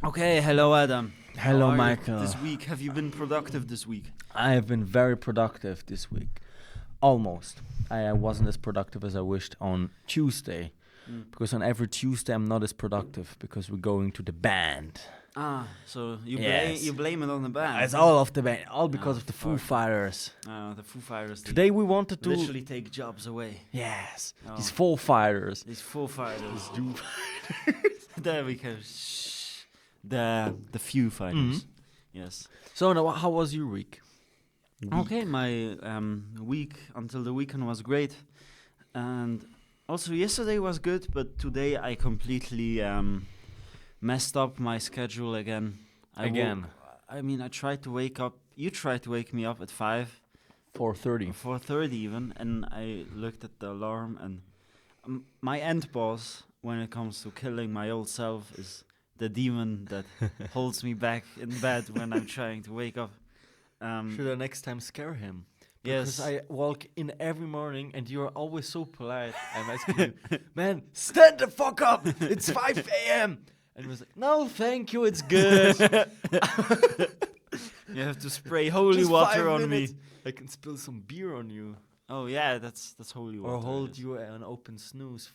Okay, hello Adam. Hello, How are you Michael. this week, have you been productive this week? I have been very productive this week. Almost. I wasn't as productive as I wished on Tuesday. Because on every Tuesday I'm not as productive because we're going to the band. So you Yes. blame it on the band. It's all of the band, all because of the Foo fuck. Fighters. The Foo Fighters. they Today we wanted to... literally take jobs away. Yes, Oh. these Foo Fighters. These Foo Fighters. There we go. Shh. The Foo Fighters. Yes. So now, how was your week? Okay, my week until the weekend was great, and also yesterday was good, but today I completely messed up my schedule again. I tried to wake up. You tried to wake me up at 4:30. 4:30 even, and I looked at the alarm, and my end boss when it comes to killing my old self is the demon that holds me back in bed when I'm trying to wake up. Should I next time scare him? Yes. Because I walk in every morning and you're always so polite. I'm asking you, man, stand the fuck up. It's 5 a.m. And he was like, no, thank you. It's good. You have to spray holy Just water 5 on minutes. me. I can spill some beer on you. Oh yeah, that's holy water. Or hold yes. you an open snooze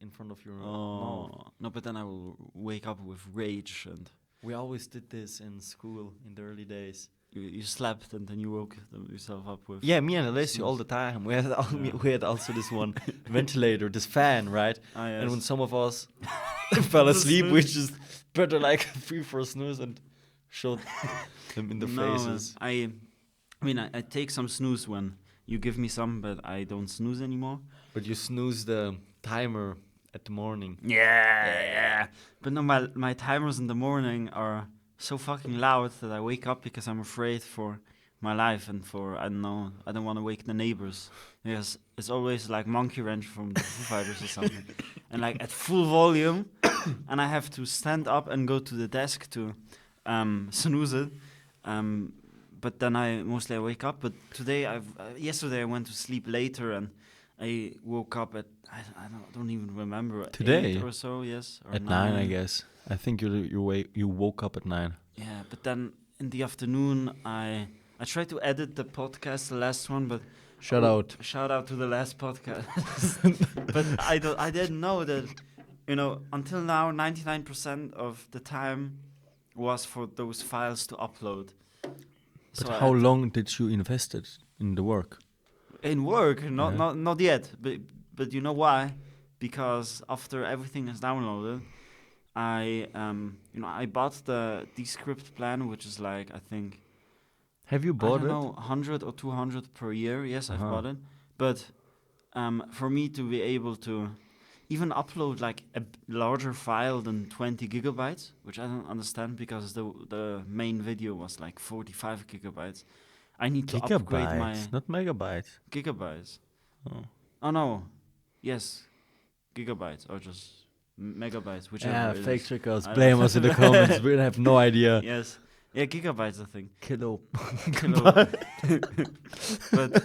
in front of your mouth. Oh no, but then I will wake up with rage, and We always did this in school in the early days. you slept and then you woke yourself up with. Yeah, me and Alessio all the time. We had also this one ventilator, this fan, right? Ah, yes. And when some of us fell asleep, we just put like 3-4 snooze and shot them in the faces. I take some snooze when you give me some, but I don't snooze anymore. But you snooze the timer at the morning. Yeah. But no, my timers in the morning are so fucking loud that I wake up because I'm afraid for my life and for, I don't want to wake the neighbors. Because it's always like Monkey Wrench from the Foo Fighters or something. And like at full volume, and I have to stand up and go to the desk to snooze it. But then I wake up. But today, yesterday I went to sleep later and I woke up at, I don't even remember. Today? 8 or so, yes. Or At 9, I guess. I think you woke up at 9. Yeah, but then in the afternoon, I tried to edit the podcast, the last one, but Shout out. shout out to the last podcast. But I didn't know that, until now, 99% of the time was for those files to upload. But So how long did you invest it in the work? in work, Yeah. not yet, but you know why? Because after everything is downloaded, I bought the Descript plan, which is like, I think, Have you I bought don't it? know, 100 or 200 per year. Yes, I've Uh-huh. bought it. But for me to be able to even upload like a larger file than 20 gigabytes, which I don't understand because the main video was like 45 gigabytes. I need to upgrade my Gigabytes, not megabytes. gigabytes. Oh. Oh no, yes, gigabytes or just megabytes, whichever. Yeah, it fake is. trickers. I Blame don't- us in the comments. We have no idea. Yes, yeah, gigabytes, I think. Kilo. But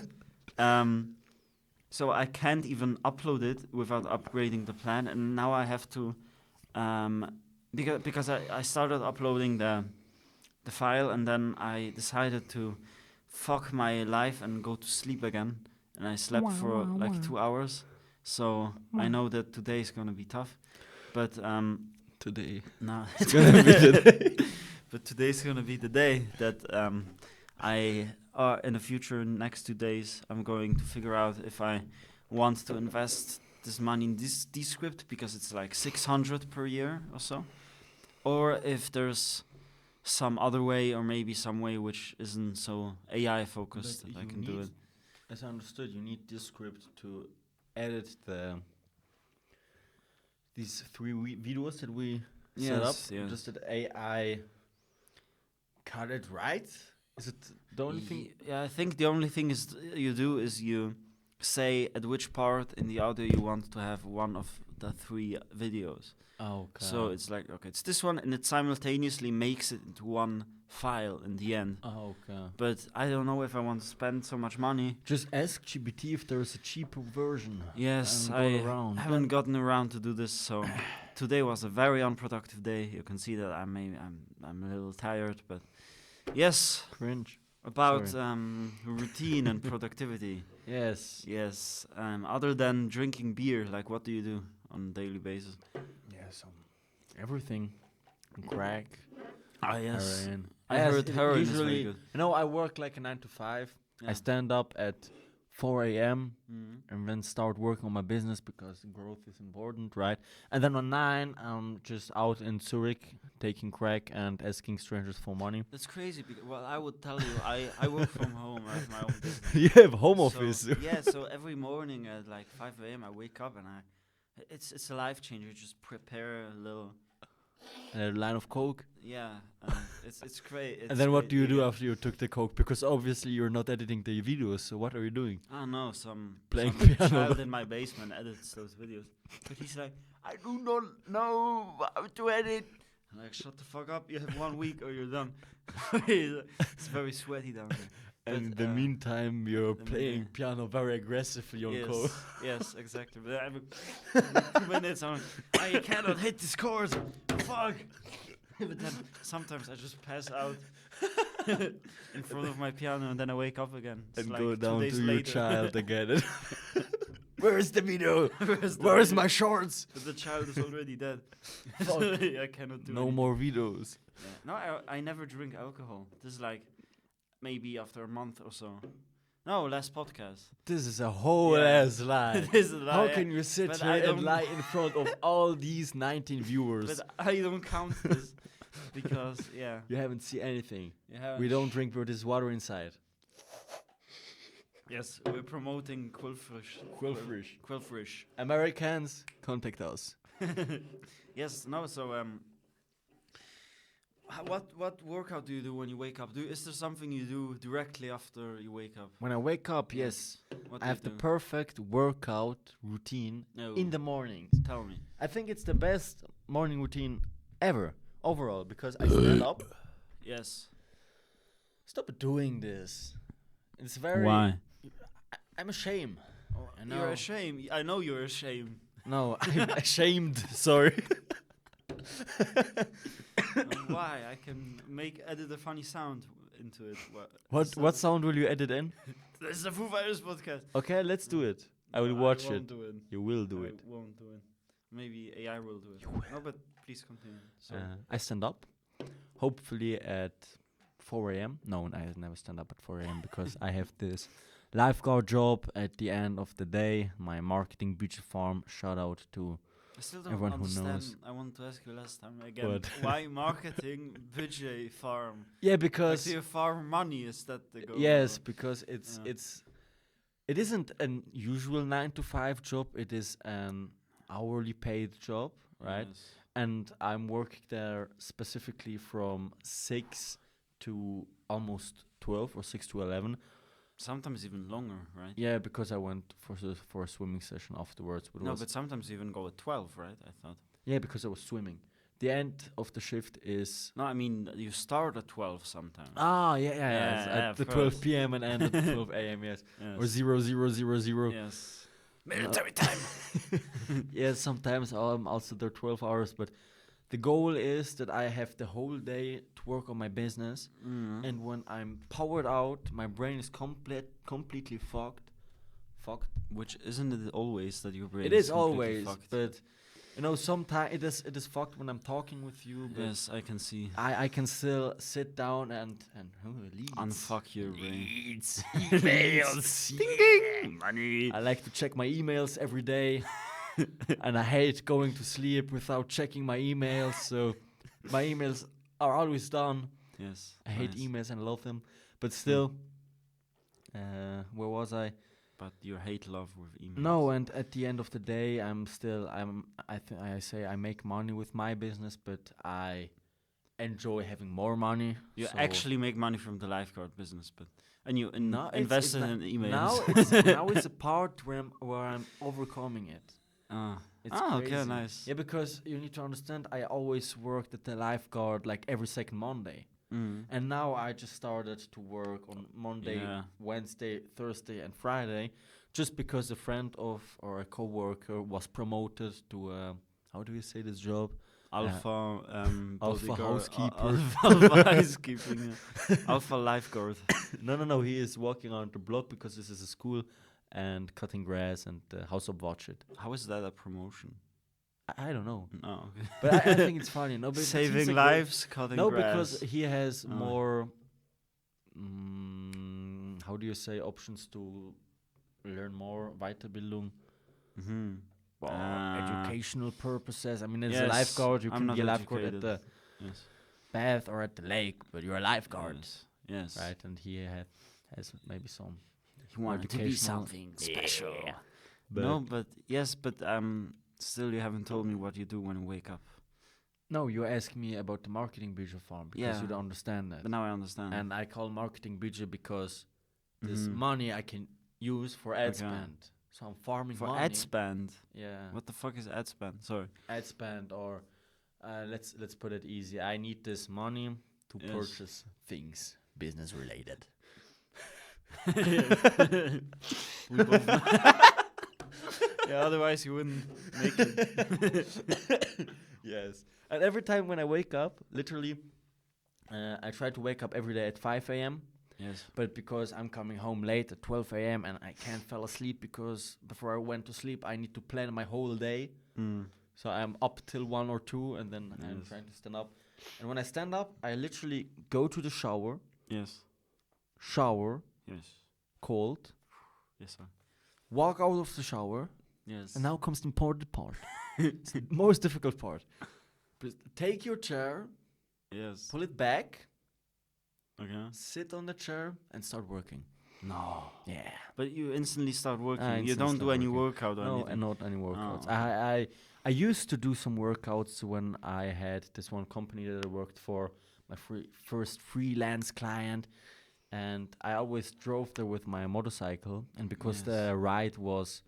so I can't even upload it without upgrading the plan, and now I have to because I started uploading the file, and then I decided to fuck my life and go to sleep again, and I slept for like 2 hours. So I know that today is gonna be tough, but Today. no, It's gonna be today. but today's gonna be the day that in the future, next 2 days, I'm going to figure out if I want to invest this money in this Descript because it's like 600 per year or so, or if there's some other way, or maybe some way which isn't so AI focused But that I you can do need- it. As I understood, you need this script to edit these 3 videos that we set up. Yes, yeah. Just that AI cut it right. Is it the only thing? Yeah, I think the only thing is you do is you say at which part in the audio you want to have one of the 3 videos. Oh, okay. So it's like, okay, it's this one, and it simultaneously makes it into one file in the end. Oh, okay. But I don't know if I want to spend so much money. Just ask GPT if there is a cheaper version. Yes, And I go around. haven't gotten around to do this, so today was a very unproductive day. You can see that I'm a little tired, but yes, Cringe. about Sorry. routine and productivity. Yes. Yes. Other than drinking beer, like what do you do on a daily basis? Yes. Everything. Crack. Ah, yes. Heroin. I Yes, heard heroin is very usually, good. I work like a 9 to 5. Yeah. I stand up at 4 a.m. Mhm. and then start working on my business because growth is important, right? And then on 9, I'm just out in Zurich taking crack and asking strangers for money. That's crazy. Well, I would tell you, I work from home. I have my own business. You have home So, office. yeah. So every morning at like 5 a.m. I wake up and it's a life changer. Just prepare a little. A line of coke. Yeah. It's great. And then what do you do after you took the coke? Because obviously you're not editing the videos, so what are you doing? I don't know, some Playing some piano. child in my basement edits those videos. But he's like, I do not know how to edit. I'm like, shut the fuck up. You have 1 week or you're done. It's very sweaty down there. And in But, the meantime, you're the playing mean- piano very aggressively on Yes, coke. yes, exactly. But every 2 minutes, I'm like, I cannot hit this chord. Fuck. But then sometimes I just pass out in front of my piano and then I wake up again. It's And like go 2 down days to your later. child again. Where's the video? Where's the Where's video? my shorts? But the child is already dead. Fuck. I cannot do No anything. more videos. Yeah. No, I never drink alcohol. This is like maybe after a month or so. No, last podcast. This is a whole Yeah. ass lie. This is a lie, How yeah. can you sit But here I and don't- lie in front of all these 19 viewers? But I don't count this because yeah. You haven't seen anything. You haven't- We don't drink where there's water inside. Yes, we're promoting Quillfrish. Quillfrish. Quillfrish. Americans, contact us. Yes. No. So what workout do you do when you wake up? Is there something you do directly after you wake up? When I wake up, Yeah. yes, What I do have you the do? perfect workout routine No. in the mornings. Tell me. I think it's the best morning routine ever, overall, because I stand up. Yes. Stop doing this. It's very. I'm ashamed. I know. You're ashamed. I know you're ashamed. No, I'm ashamed. Sorry. Why? I can edit a funny sound into it. What sound will you edit in? This is a Foo Fighters podcast. Okay, let's do it. I will No, watch won't it. Do it. You will do it. I won't do it. Maybe AI will do it. No, but please continue. So I stand up, hopefully at 4 a.m. No, I never stand up at 4 a.m. because I have this lifeguard job at the end of the day. My marketing beach farm. Shout out to I still don't everyone who understand. knows. I want to ask you last time again. What? Why marketing budget farm? Yeah, Like, because do you farm money? Is that the goal? yes, or- because Yeah. it isn't an usual 9 to 5 job. It is an hourly paid job, right? Yes. And I'm working there specifically from 6 to almost 12 or 6 to 11. Sometimes even longer, right? Yeah, because I went for a swimming session afterwards. No, but sometimes even go at 12, right? I thought. yeah, because I was swimming. The end of the shift is No, I mean you start at 12 sometimes. yeah, Yeah, it's yeah, at of the course. 12 p.m. and end at 12 a.m. Yes, Yes. or 0000. Yes. Military time. Yeah, sometimes I'm also there 12 hours, but the goal is that I have the whole day to work on my business, and when I'm powered out, my brain is completely fucked. Which isn't it always that your brain? It is completely always, fucked? but sometimes it is fucked when I'm talking with you. But Yes, I can see. I can still sit down and leads. Unfuck your brain. Leads. Emails. Ding ding. Money. I like to check my emails every day, and I hate going to sleep without checking my emails. So my emails are always done. Yes. I hate nice. emails and love them, but still, where was I? But you hate love with emails. No, and at the end of the day, I make money with my business, but I enjoy having more money. You so actually make money from the lifeguard business, but you No, it's invested not- in emails. now it's a part where I'm overcoming it. It's okay, crazy. nice. Yeah, because you need to understand, I always worked at the lifeguard like every second Monday. And now I just started to work on Monday, Yeah. Wednesday, Thursday, and Friday, just because a friend of or a coworker was promoted to how do you say this job? Alpha, Alpha bodyguard, housekeeper. alpha housekeeping, alpha lifeguard. No. He is walking around the block because this is a school and cutting grass and house up watch it. How is that a promotion? I don't know, No, but I think it's funny. No, but he's saving a lives, cutting no, grass. because he has Oh. more. How do you say options to learn more Weiterbildung? Mm-hmm. Educational purposes. I mean, as a Yes, lifeguard, you I'm can not be a lifeguard at educated. the Yes. bath or at the lake, but you're a lifeguard, Yes. right? And he has maybe some. He wanted to be educational- something special. Yeah. No, but yes, but still you haven't told me what you do when you wake up. No, you ask me about the marketing budget farm because Yeah. you don't understand that. But now I understand. And I call marketing budget because this Mhm. money I can use for ad Okay. spend. So I'm farming For money. ad spend. Yeah. What the fuck is ad spend? Sorry. Ad spend or let's put it easy. I need this money to Yes. purchase things business related. We both yeah, otherwise you wouldn't make it. Yes. And every time when I wake up, literally, I try to wake up every day at 5 a.m. Yes. But because I'm coming home late at 12 a.m. and I can't fall asleep because before I went to sleep, I need to plan my whole day. So I'm up till 1 or 2 and then I'm Yes. trying to stand up. And when I stand up, I literally go to the shower, Yes. shower, Yes. cold, Yes, sir. walk out of the shower, Yes. and now comes the important part. It's the most difficult part. But take your chair, Yes. pull it back, Okay. sit on the chair, and start working. No. Yeah. But you instantly start working. You instantly don't do start any working. workout or No, anything. and not any workouts. Oh, okay. I used to do some workouts when I had this one company that I worked for, my first freelance client, and I always drove there with my motorcycle. And because Yes. the ride was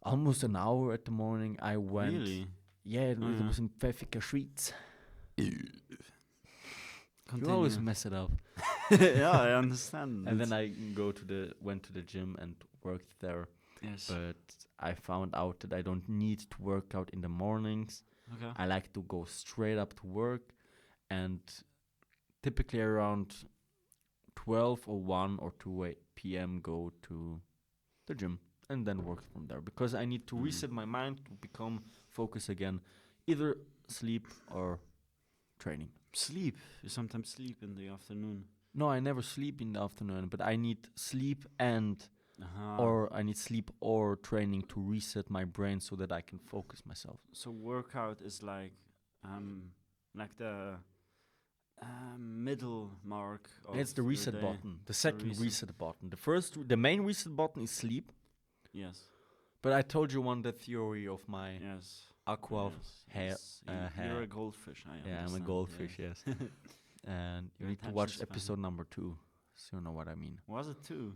almost an hour at the morning, I went. Really? Yeah, it Oh, yeah. was in Pfeffiker Schweiz. Continue. You always mess it up. Yeah, I understand. And then I went to the gym and worked there. Yes. But I found out that I don't need to work out in the mornings. Okay. I like to go straight up to work, and typically around 12 or 1 or 2 p.m. go to the gym and then work from there because I need to reset my mind to become focused again, either sleep or training. Sleep. You sometimes sleep in the afternoon. No, I never sleep in the afternoon, but I need sleep and Uh-huh. or I need sleep or training to reset my brain so that I can focus myself. So workout is like the middle mark. Of It's the your reset day. button, the second reset. reset button. The main reset button is sleep. Yes. But I told you the theory of my Yes. aqua Yes. hair. Yes. hair. You're a goldfish. I Yeah, I'm a understand, goldfish. Yes, and you Your need to attention watch span. episode number 2, so you know what I mean. Was it 2?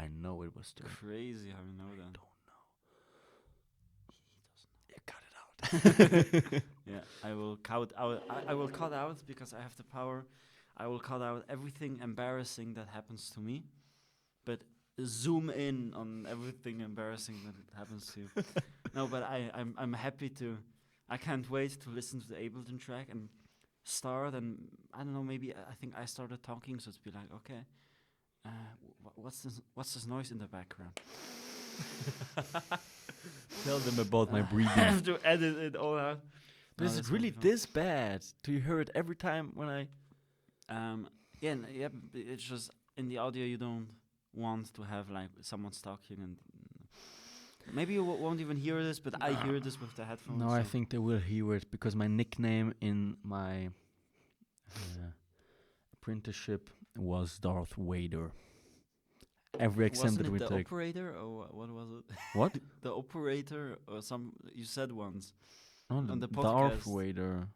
I know it was 2. Crazy how you know that. Don't know. Yeah, cut it out. Yeah, I will cut out. I will cut out because I have the power. I will cut out everything embarrassing that happens to me, but zoom in on everything embarrassing that happens to you. No, but I'm happy to. I can't wait to listen to the Ableton track and start. And I don't know. Maybe I think I started talking, so it's be like, okay, what's this noise in the background? Tell them about my I breathing. have to edit it all out. But No, is it that's really gonna be fun. this bad? Do you hear it every time when I? Yeah, it's just in the audio you don't want to have like someone's talking and maybe you won't even hear this, but I hear this with the headphones. No, I so- think they will hear it because my nickname in my apprenticeship was Darth Vader. Every exam Wasn't that it we the take. operator or what was it? What? The operator or some you said once. No, On the Darth podcast. Vader.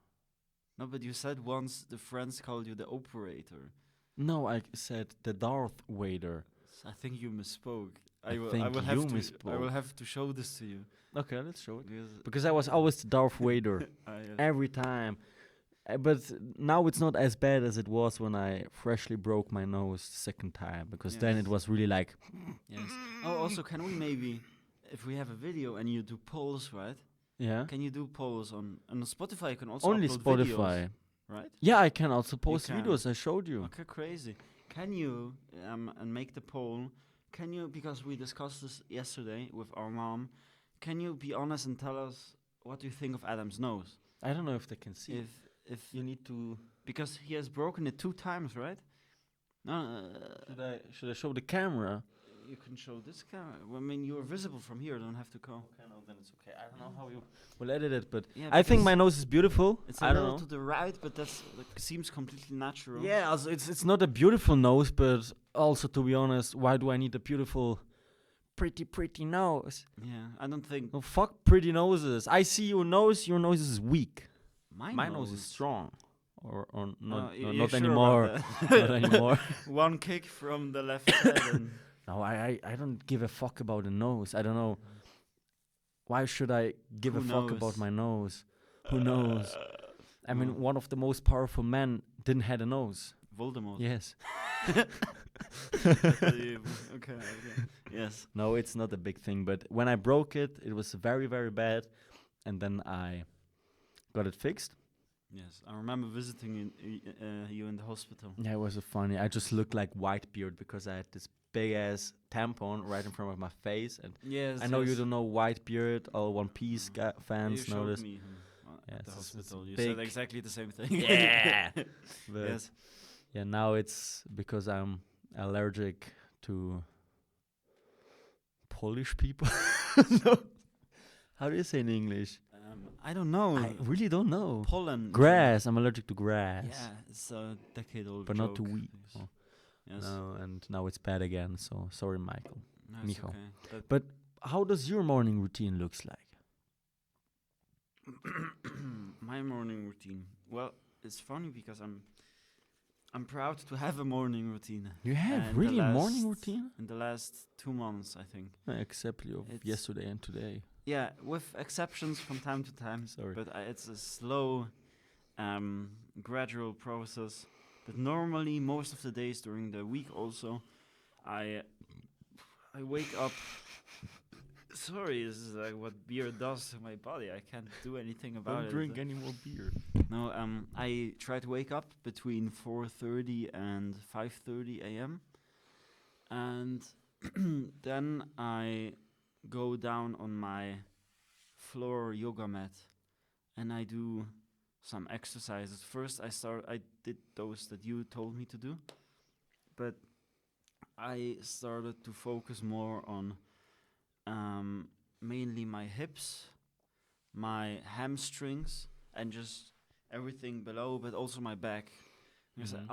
No, but you said once the friends called you the operator. No, I said the Darth Vader. I think you misspoke. I will think have you to I misspoke. will have to show this to you. Okay, let's show it. Because Because I was always the Darth Vader every time. But now it's not as bad as it was when I freshly broke my nose the second time. Because then it Yes. was really like, yes. Oh, also, can we maybe, if we have a video and you do polls, right? Yeah. Can you do polls on Spotify? You can also Only upload Spotify. videos, right? Yeah, I can also post can. videos. I showed you. Okay, crazy. Can you and make the poll? Can you, because we discussed this yesterday with our mom, can you be honest and tell us what you think of Adam's nose? I don't know if they can see. If You need to. because he has broken it 2 times, right? No, Should I show the camera? you can show this camera. Well, I mean, you're visible from here. Don't have to go. Okay, no, then it's okay. I don't know how you will edit it, but Yeah, I think because my nose is beautiful. it's a I don't little know. to the right, but that's seems completely natural. Yeah, also it's not a beautiful nose, but also to be honest, why do I need a beautiful, pretty nose? Yeah, I don't think No, fuck pretty noses. I see your nose. Your nose is weak. My nose is strong, or not. you're Not sure anymore. about Not that? anymore. One kick from the left side. And No, I don't give a fuck about the nose. I don't know. Why should I give Who a fuck about knows? my nose? Who knows? I mean, one of the most powerful men didn't have a nose. Voldemort. Yes. Okay. Yes. No, it's not a big thing. But when I broke it, it was very, very bad. And then I got it fixed. Yes. I remember visiting you in the hospital. Yeah, it was funny. I just looked like Whitebeard because I had this big ass tampon right in front of my face. And Yes. I know you don't know Whitebeard. All One Piece fans you know showed this. me Yeah, at the it's hospital. You big. said exactly the same thing. Yeah. But Yes. yeah, now it's because I'm allergic to Polish people. No. How do you say in English? I don't know. I really don't know. Pollen. Grass. I'm allergic to grass. Yeah, it's a decade-old But not to joke. wheat. Yes. Oh. Yes. No, and now it's bad again. So sorry, Michael. No, it's Micho. okay. But how does your morning routine looks like? My morning routine. Well, it's funny because I'm proud to have a morning routine. You have And really the a morning last- routine? In the last 2 months, I think. Except of It's- yesterday and today. Yeah, with exceptions from time to time. Sorry. But it's a slow, gradual process. But normally, most of the days during the week also, I wake up. Sorry, this is like what beer does to my body. I can't do anything about Don't it. drink any more beer. No, I try to wake up between 4:30 and 5:30 a.m. And then I go down on my floor yoga mat and I do some exercises. First I did those that you told me to do, but I started to focus more on mainly my hips, my hamstrings, and just everything below, but also my back. Because Mhm.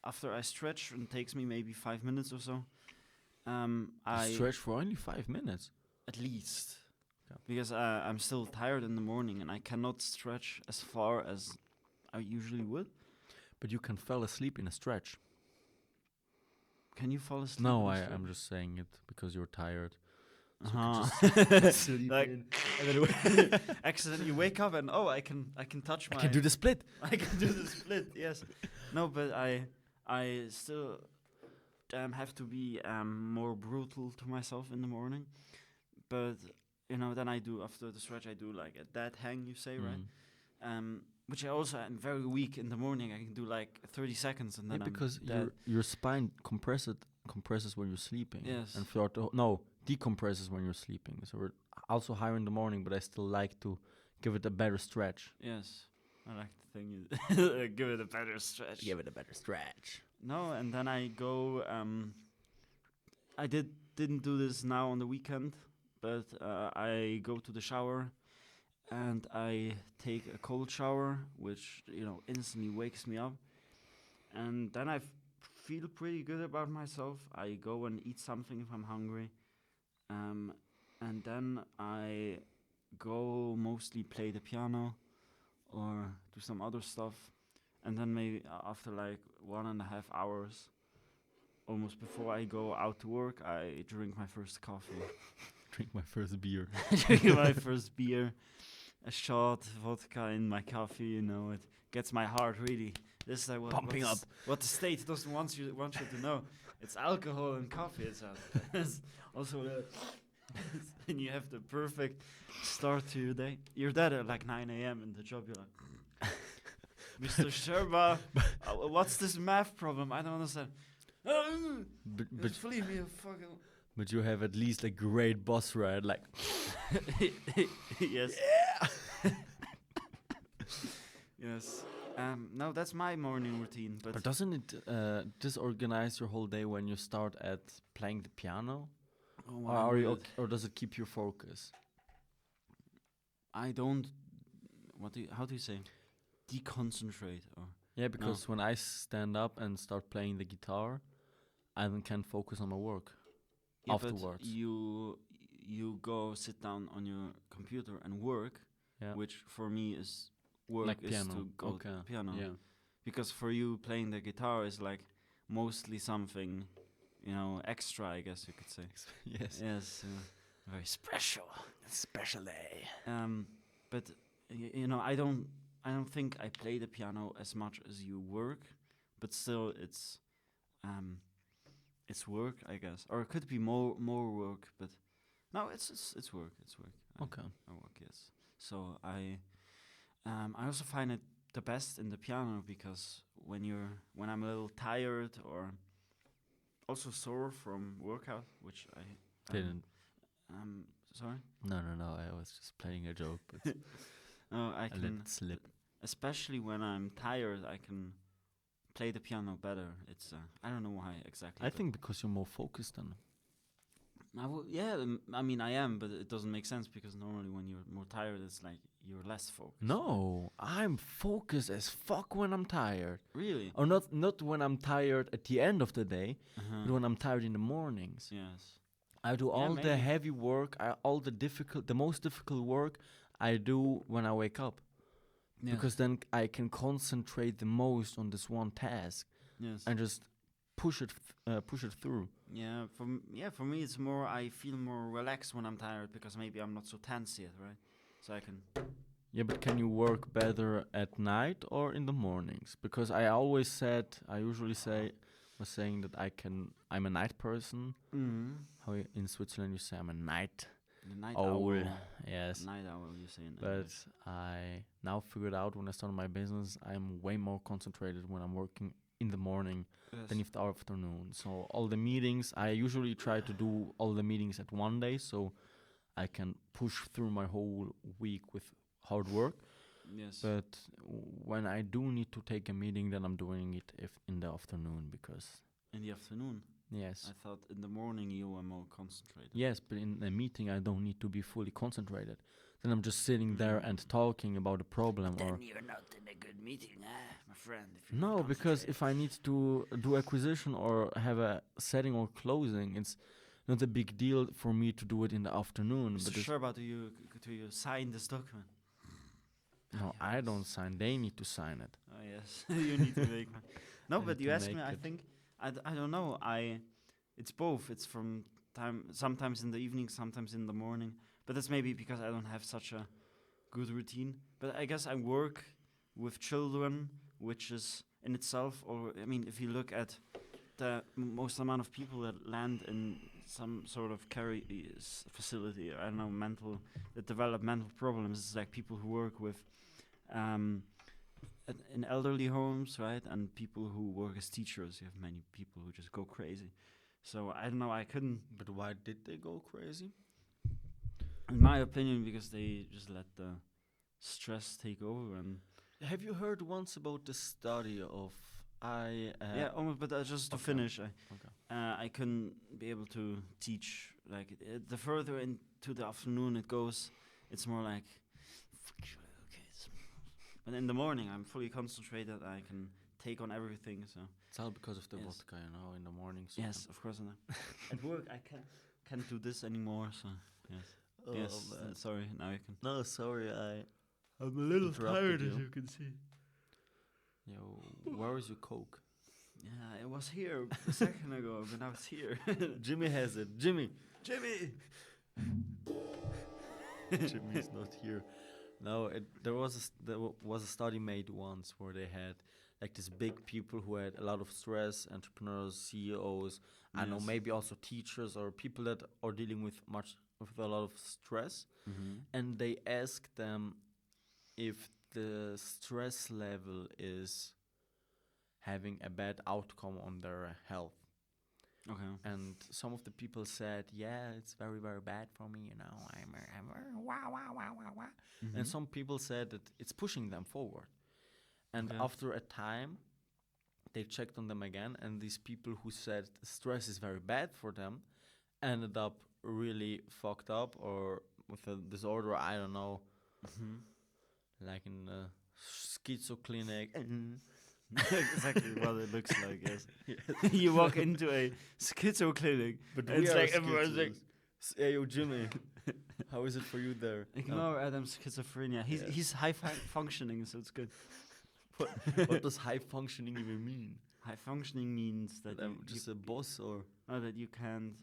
after I stretch, and it takes me maybe 5 minutes or so. I Stretch for only 5 minutes. at least, Okay. because I'm still tired in the morning and I cannot stretch as far as I usually would. But you can fall asleep in a stretch. Can you fall asleep? No, in a stretch? I'm just saying it because you're tired. Uh-huh. Sleep Like- in. Accidentally you wake up and I can touch I my can do the split. I can do the split. Yes, no, but I still have to be more brutal to myself in the morning. But then I do after the stretch I do like a dead hang. You say right? Which I also am very weak in the morning. I can do like 30 seconds and Yeah, then because I'm dead. your spine compresses when you're sleeping. Yes. And throughout decompresses when you're sleeping. So we're also higher in the morning, but I still like to give it a better stretch. Yes, I like the thing. You give it a better stretch. Give it a better stretch. No, and then I go. I didn't do this now on the weekend, but I go to the shower, and I take a cold shower, which instantly wakes me up, and then I feel pretty good about myself. I go and eat something if I'm hungry, and then I go mostly play the piano, or do some other stuff. And then maybe after like 1.5 hours, almost before I go out to work, I drink my first coffee. Drink my first beer. Drink my first beer, a shot vodka in my coffee. It gets my heart really. This is like Pumping up. What the state doesn't want you to know. It's alcohol and coffee. It's also and you have the perfect start to your day. You're there at like 9 a.m. in the job. You're like, Mr. Sherba, what's this math problem? I don't understand. But Just leave me a fucking. but you have at least a great boss, right? Like, Yes. Yes. No, that's my morning routine. but doesn't it disorganize your whole day when you start at playing the piano? Oh, Or I are you will- okay, or does it keep your focus? I don't. How do you say? Deconcentrate or. Yeah, because when I stand up and start playing the guitar, I then can focus on my work Yeah, but afterwards. you go sit down on your computer and work, Yeah, which for me is work like is piano. to go Okay. piano. Yeah. Because for you playing the guitar is like mostly something, extra, I guess you could say. Yes. Yes, very special. Special day. But I don't think I play the piano as much as you work, but still it's work, I guess, or it could be more work. But no, it's work. It's work. Okay. I work, yes. So I also find it the best in the piano because when I'm a little tired or also sore from workout, which I Didn't. Sorry. No. I was just playing a joke, but I I let can, it slip. especially when I'm tired, I can play the piano better. It's I don't know why exactly. I but think because you're more focused then. I mean I am, but it doesn't make sense because normally when you're more tired, it's like you're less focused. No, I'm focused as fuck when I'm tired. Really? Or not when I'm tired at the end of the day, Uh-huh. but when I'm tired in the mornings. Yes. I do all the maybe. heavy work, the most difficult work I do when I wake up. Yes. Because then I can concentrate the most on this one task Yes. and just push it through. Yeah. For me, it's more. I feel more relaxed when I'm tired because maybe I'm not so tense yet, right? So I can. Yeah, but can you work better at night or in the mornings? Because I usually was saying that I'm a night person. Mm-hmm. How in Switzerland you say I'm a night The night owl. owl. Yes. Night owl, you say in But English. I now figured out when I started my business, I'm way more concentrated when I'm working in the morning than in the afternoon. So all the meetings, I usually try to do all the meetings at one day so I can push through my whole week with hard work. Yes. But when I do need to take a meeting, then I'm doing it in the afternoon because In the afternoon. yes. I thought in the morning you were more concentrated. Yes, but in a meeting I don't need to be fully concentrated. Then I'm just sitting there and talking about a problem. Then Or you're not in a good meeting, my friend. If you're no, not because if I concentrated. need to do acquisition or have a setting or closing, it's not a big deal for me to do it in the afternoon. Mr. But Sherba, do you sign this document? no, I don't sign. They need to sign it. Oh yes, you need to make one. No, I but need you to asked me. make I it. think I don't know. It's both. It's from time sometimes in the evening, sometimes in the morning. But that's maybe because I don't have such a good routine. But I guess I work with children, which is in itself. Or I mean, if you look at the most amount of people that land in some sort of facility, or I don't know, that develop mental problems, it's like people who work with in elderly homes, right? And people who work as teachers. You have many people who just go crazy. So I don't know. I couldn't, But why did they go crazy? in my opinion, because they just let the stress take over. And Have you heard once about the study of almost. But just to okay. finish, Okay. I couldn't be able to teach. Like the further into the afternoon it goes, it's more like, fuck you, okay. But in the morning, I'm fully concentrated. I can take on everything. So It's all because of the Yes. vodka, in the morning. So yes, of course. At work, I can't do this anymore. So yes, Oh, yes. man. Sorry, now you can. No, sorry, I'm a little interrupted tired, as you can see. Yo, where is your Coke? Yeah, it was here a second ago, but now it's here. Jimmy has it. Jimmy. Jimmy. Jimmy's not here. No, there was a study made once where they had like these big people who had a lot of stress, entrepreneurs, CEOs, I don't know, Yes. maybe also teachers or people that are dealing with with a lot of stress, Mm-hmm. and they ask them if the stress level is having a bad outcome on their health. Okay. And some of the people said, yeah, it's very, very bad for me, I'm wow, wow, wow, wow, wow. Mm-hmm. And some people said that it's pushing them forward. And Okay. after a time, they checked on them again, and these people who said stress is very bad for them ended up really fucked up or with a disorder, I don't know, Mm-hmm. like in a schizo clinic. Exactly what it looks like. Yes. Yes. You walk into a schizo clinic, But and we it's are like everyone's like, schizos. Hey, yo, Jimmy, how is it for you there? ignore Adam's schizophrenia. He's Yes. he's high functioning, so it's good. What does high functioning even mean? High functioning means that That I'm just a boss, or that you can't,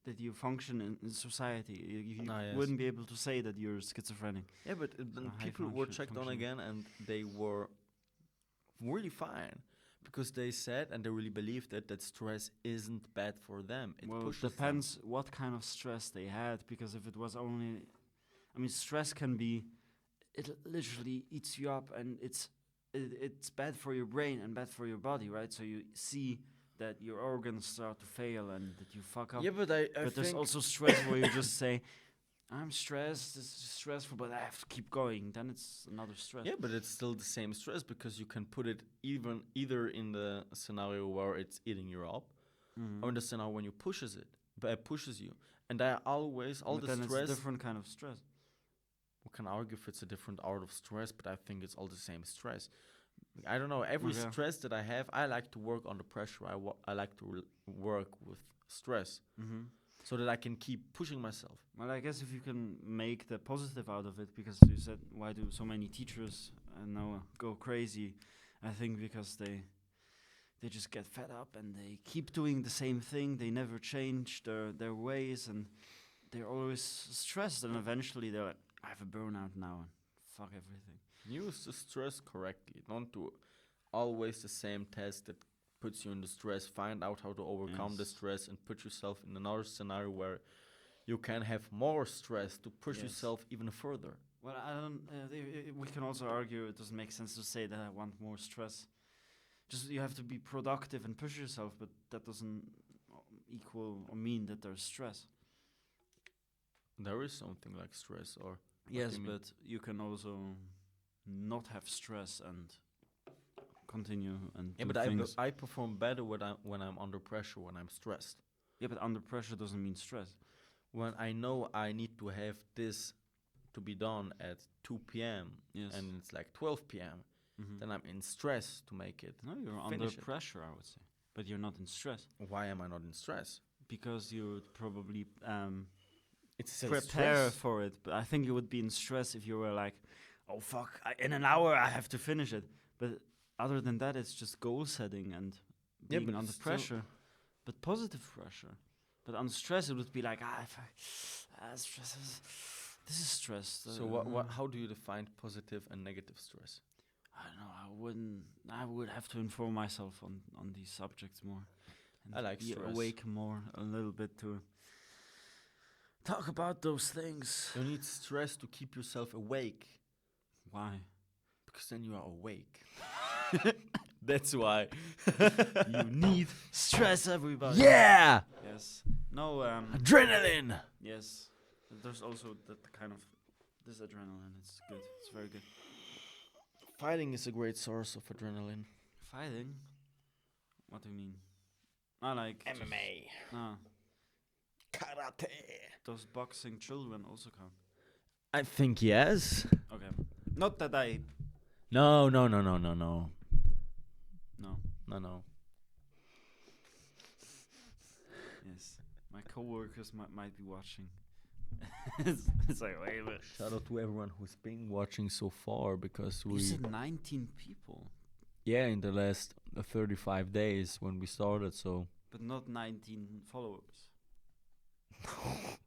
that you function in society. You Ah, yes. wouldn't be able to say that you're schizophrenic. yeah, but then high people were checked on functioning. again, and they were really fine because they said and they really believed that stress isn't bad for them. It Well, it pushes them. depends what kind of stress they had, because if it was only, I mean, stress can be, it literally eats you up, and it's bad for your brain and bad for your body, right? So you see that your organs start to fail and that you fuck up. Yeah, but I But there's think also stress where you just say, I'm stressed, this is stressful, but I have to keep going. Then it's another stress. yeah, but it's still the same stress because you can put it either in the scenario where it's eating you up, Mhm. or in the scenario when you pushes you. And I always all But the then it's a stress. different kind of stress. We can argue if it's a different art of stress, but I think it's all the same stress. I don't know. Every Okay. stress that I have, I like to work under pressure. I like to work with stress Mm-hmm. so that I can keep pushing myself. Well, I guess if you can make the positive out of it, because you said, why do so many teachers now go crazy? I think because they just get fed up and they keep doing the same thing. They never change their ways, and they're always stressed. And eventually they're like, I have a burnout now, and fuck everything. Use the stress correctly. Don't do always the same test that puts you in the stress. Find out how to overcome the Yes. stress and put yourself in another scenario where you can have more stress to push Yes. yourself even further. Well, I don't. We can also argue it doesn't make sense to say that I want more stress. Just you have to be productive and push yourself, but that doesn't equal or mean that there's stress. There is something like stress, or Yes, do you mean? but you can also not have stress and continue and yeah, do but things. I perform better when I'm under pressure, when I'm stressed. Yeah, but under pressure doesn't mean stress. When I know I need to have this to be done at 2 p.m. Yes. and it's like 12 p.m., Mhm. then I'm in stress to make it. No, you're under finish it. pressure, I would say, but you're not in stress Why am I not in stress? because you would probably It's prepare for it. But I think you would be in stress if you were like, "Oh fuck! In an hour I have to finish it." But other than that, it's just goal setting and Yeah, being but under it's still- pressure, but positive pressure. But under stress, it would be like, stress this is stress. So what? How do you define positive and negative stress? I don't know. I would have to inform myself on these subjects more. And I like be stress. awake more a little bit to talk about those things. You need stress to keep yourself awake, Why? because then you are awake. That's why. You need stress, everybody. Yeah, Yes. No. adrenaline. Yes. There's also that kind of this adrenaline. It's good. It's very good. Fighting is a great source of adrenaline. Fighting. What do you mean? I like just- MMA, No, karate. those boxing children also count. I think yes. Okay. Not that I. No. No. No. Yes. My coworkers might be watching. it's like, wait a minute. Shout out to everyone who's been watching so far, because You said 19 people, in the last 35 days when we started. So but not 19 followers.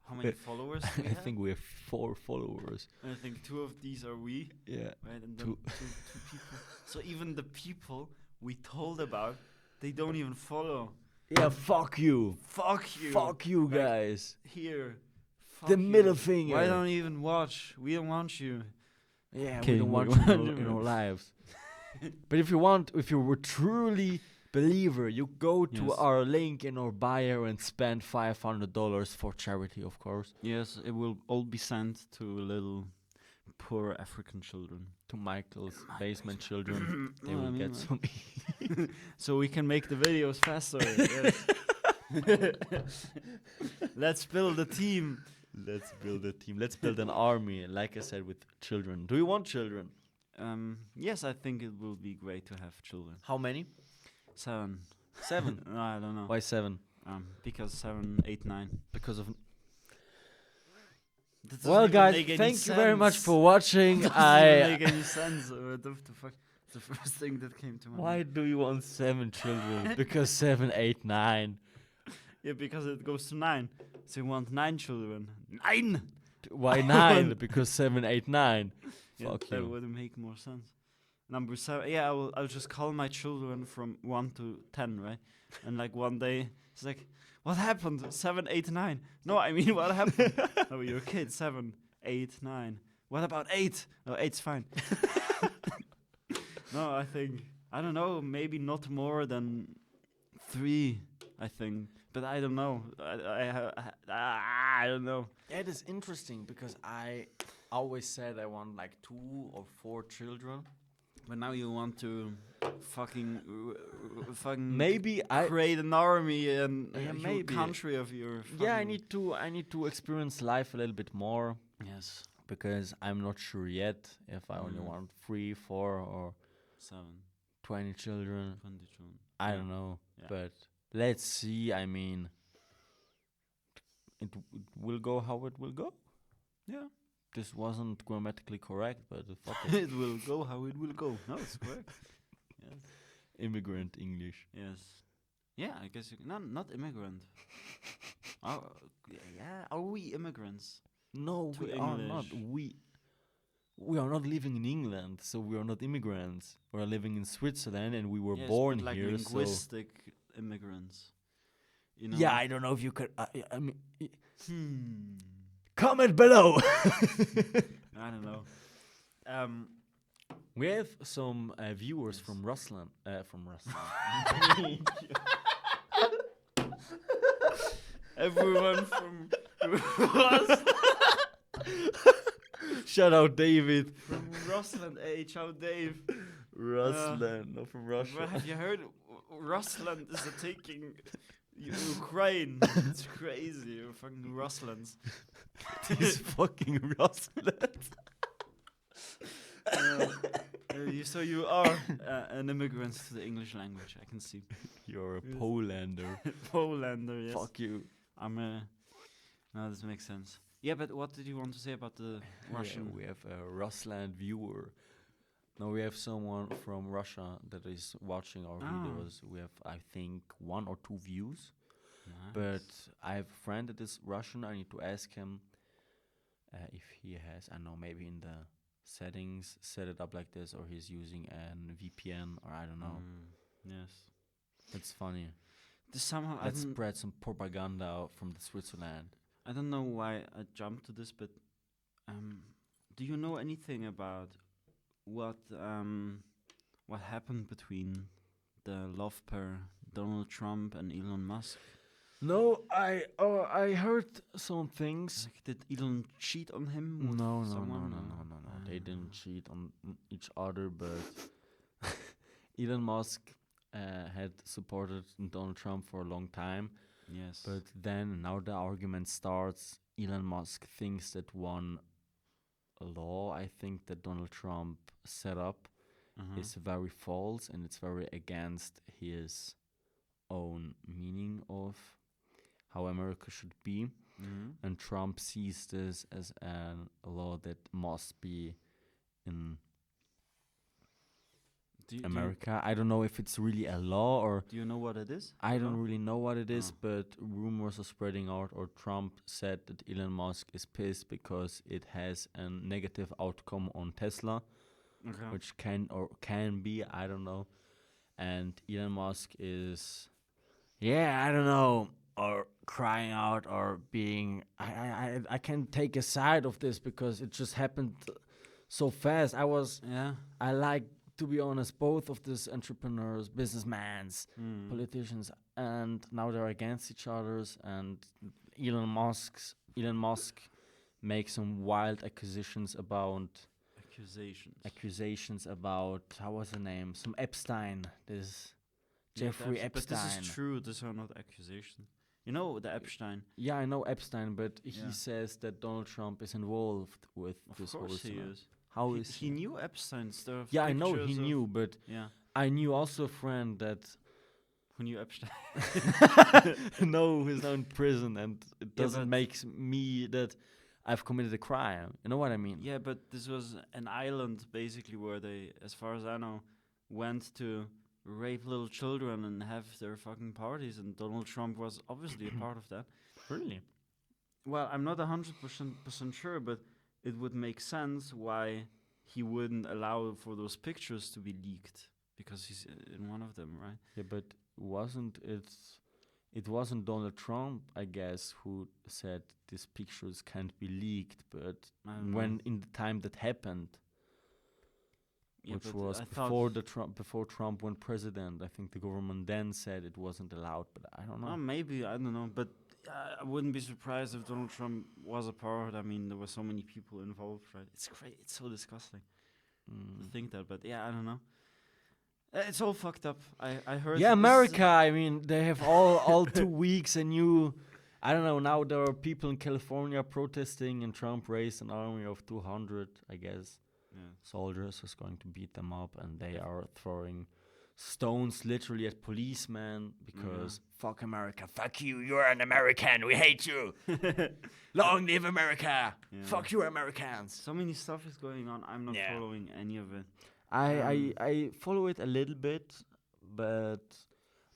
How many followers do we I have? think we have 4 followers. I think 2 of these are we, Yeah. right? And then Two. two people. So even the people we told about, they don't even follow. Yeah. Fuck you. Fuck you. Fuck you Like, guys. Here, The Fuck middle you. finger. Why don't you even watch? We don't want you. Yeah, Okay, we don't we want you want in you. our lives. But if you were truly believer, you go to Yes. our link in our bio and spend $500 for charity, of course, Yes, it will all be sent to little poor African children. to Michael's basement children. They No, I will mean, get some. so we can make the videos faster. Yes. Let's build a team. Let's build a team. Let's build an army. Like I said, with children. Do you want children? Yes, I think it will be great to have children. How many? 7. 7. No, I don't know. Why 7? Because 7, 8, 9. Because of. That doesn't Well, even guys, make any thank you very much sense. for watching. Doesn't I. make any sense. What the fuck? It's the first thing that came to my Why mind. do you want 7 children? Because 7, 8, 9. Yeah, because it goes to 9. So you want 9 children. 9! Why 9? Because 7, 8, 9. Yeah, Fuck that you. would make more sense. Number 7. Yeah, I'll just call my children from 1 to 10, right? And like one day, it's like, what happened? 7, 8, 9. No, I mean, what happened? Oh, you're a kid. 7, 8, 9. What about 8? No, 8's fine. No, I don't know, maybe not more than 3, I think. But I don't know. I don't know. That is interesting because I always said I want like 2 or 4 children. But now you want to fucking Maybe I. create an army and Yeah, a whole maybe. country of your. Yeah, I fucking- need to experience life a little bit more Yes, because I'm not sure yet if I only Mm. want 3, 4, or 7, 20 children. 20 children. I Yeah. don't know, Yeah. but let's see. I mean, it will go how it will go. Yeah, This wasn't grammatically correct, but fuck it. it will go how it will go. No, it's correct. Yes, Immigrant English. yes, yeah. I guess you not immigrant. Yeah. Are we immigrants? No, To we are not. English. We are not living in England, so we are not immigrants. We are living in Switzerland, and we were Yes, born but like here. So linguistic immigrants. You know. yeah, I don't know if you could. I mean, Hmm. comment below. I don't know. We have some viewers Yes. from Rusland. From Rusland. Everyone from Shout out David. from Rusland. Hey, ciao, Dave. Rusland, not from Well, Russia. have you heard? Rusland is taking Ukraine. It's crazy. Fucking Ruslands. These fucking Rusland. So you are an immigrant to the English language. I can see. You're a Yes. Polander. Polander. Yes. Fuck you. I'm a. No, this makes sense. Yeah, but what did you want to say about the Russian? Yeah, we have a Rusland viewer. Now we have someone from Russia that is watching our Ah. videos. We have, I think, 1 or 2 views. Nice. But I have a friend that is Russian. I need to ask him if he has, I don't know, maybe in the settings set it up like this, or he's using an VPN, or I don't know. Yes. It's funny. This somehow Let's spread some propaganda from the Switzerland. I don't know why I jumped to this, but do you know anything about what happened between the love pair Donald Trump and Elon Musk? No, I heard some things. Like, did Elon cheat on him? No, with no, no, someone? no. They didn't cheat on each other, but Elon Musk had supported Donald Trump for a long time. Yes. But then now the argument starts. Elon Musk thinks that one law, I think, that Donald Trump set up is very false, and it's very against his own meaning of how America should be. And Trump sees this as a law that must be in America. I don't know if it's really a law, or Do you know what it is? I don't really know what it is, Oh. but rumors are spreading out, or Trump said that Elon Musk is pissed because it has a negative outcome on Tesla, Okay. which can be, I don't know. And Elon Musk is, yeah, I don't know. or crying out or being. I can't take a side of this because it just happened so fast. Yeah. I like, to be honest, both of these entrepreneurs, businessmen, Mm. politicians, and now they're against each others. And Elon Musk makes some wild accusations about, how was the name? Some Epstein. This Jeffrey But this Epstein. is true. These are not accusations. You know the Epstein. Yeah, I know Epstein, but Yeah. he says that Donald Trump is involved with Of this whole course he scenario. is. How is He knew Epstein's stuff. Yeah, I know he knew, but Yeah. I knew also a friend that Who knew Epstein? no, he's now in prison, and it Yeah, doesn't but- make me that I've committed a crime. You know what I mean? Yeah, but this was an island basically where they, as far as I know, went to rape little children and have their fucking parties, and Donald Trump was obviously a part of that. Really? Well, I'm not 100% sure, but it would make sense why he wouldn't allow for those pictures to be leaked, because he's in one of them, right? Yeah, but it wasn't Donald Trump, I guess, who said these pictures can't be leaked, but I don't when know. in the time that happened, Yeah, which but was I thought before Trump went president, I think the government then said it wasn't allowed, but I don't know. Maybe, I don't know, but I wouldn't be surprised if Donald Trump was a part. I mean, there were so many people involved, right? It's great. It's so disgusting to think that, but yeah, I don't know. It's all fucked up. I heard. Yeah, this- America. I mean, they have all 2 weeks a new. I don't know. Now there are people in California protesting, and Trump raised an army of 200, I guess, Yeah. soldiers who's going to beat them up, and they are throwing stones literally at policemen because fuck America, fuck you, you're an American, we hate you. Long live America, Yeah. fuck you, Americans. So many stuff is going on. I'm not Yeah. following any of it. I follow it a little bit, but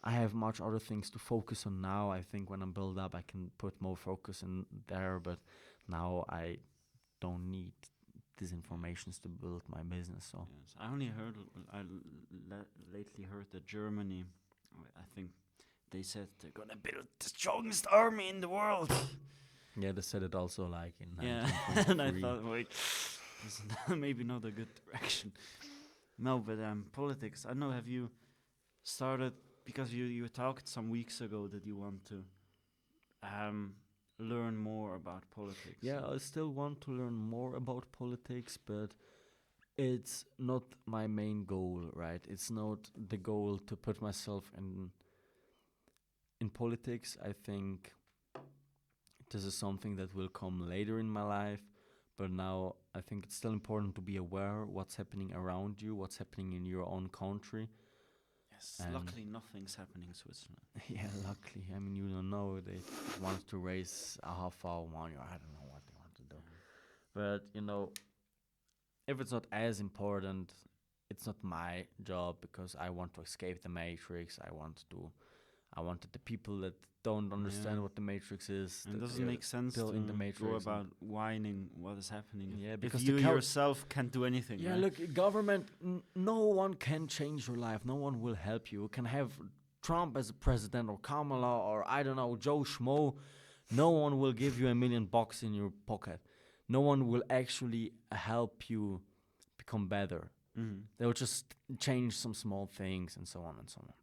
I have much other things to focus on now. I think when I'm built up, I can put more focus in there, but now I don't need these informations to build my business. So Yes, I only heard. Lately heard that Germany. I think they said they're gonna build the strongest army in the world. yeah, they said it also like in Yeah, and I 1923. thought, wait, this is maybe not a good direction. No, but politics. I know. Have you started, because you talked some weeks ago that you want to learn more about politics? Yeah, I still want to learn more about politics, but it's not my main goal, right? It's not the goal to put myself in politics. I think this is something that will come later in my life, but now I think it's still important to be aware what's happening around you, what's happening in your own country. Yes. And- Luckily, nothing's happening in Switzerland. Yeah, luckily. I mean, you don't know. They want to raise a half hour money, or I don't know what they want to do. But, if it's not as important, it's not my job because I want to escape the matrix. I wanted the people that don't understand Yeah. what the matrix is. And it that doesn't they're make sense still to in the go matrix. about whining what is happening. Yeah, If because you the yourself can't do anything. Yeah, right? look, government, no one can change your life. No one will help you. You can have Trump as a president or Kamala or, I don't know, Joe Schmo. No one will give you $1 million in your pocket. No one will actually help you become better. Mhm. They will just change some small things and so on and so on.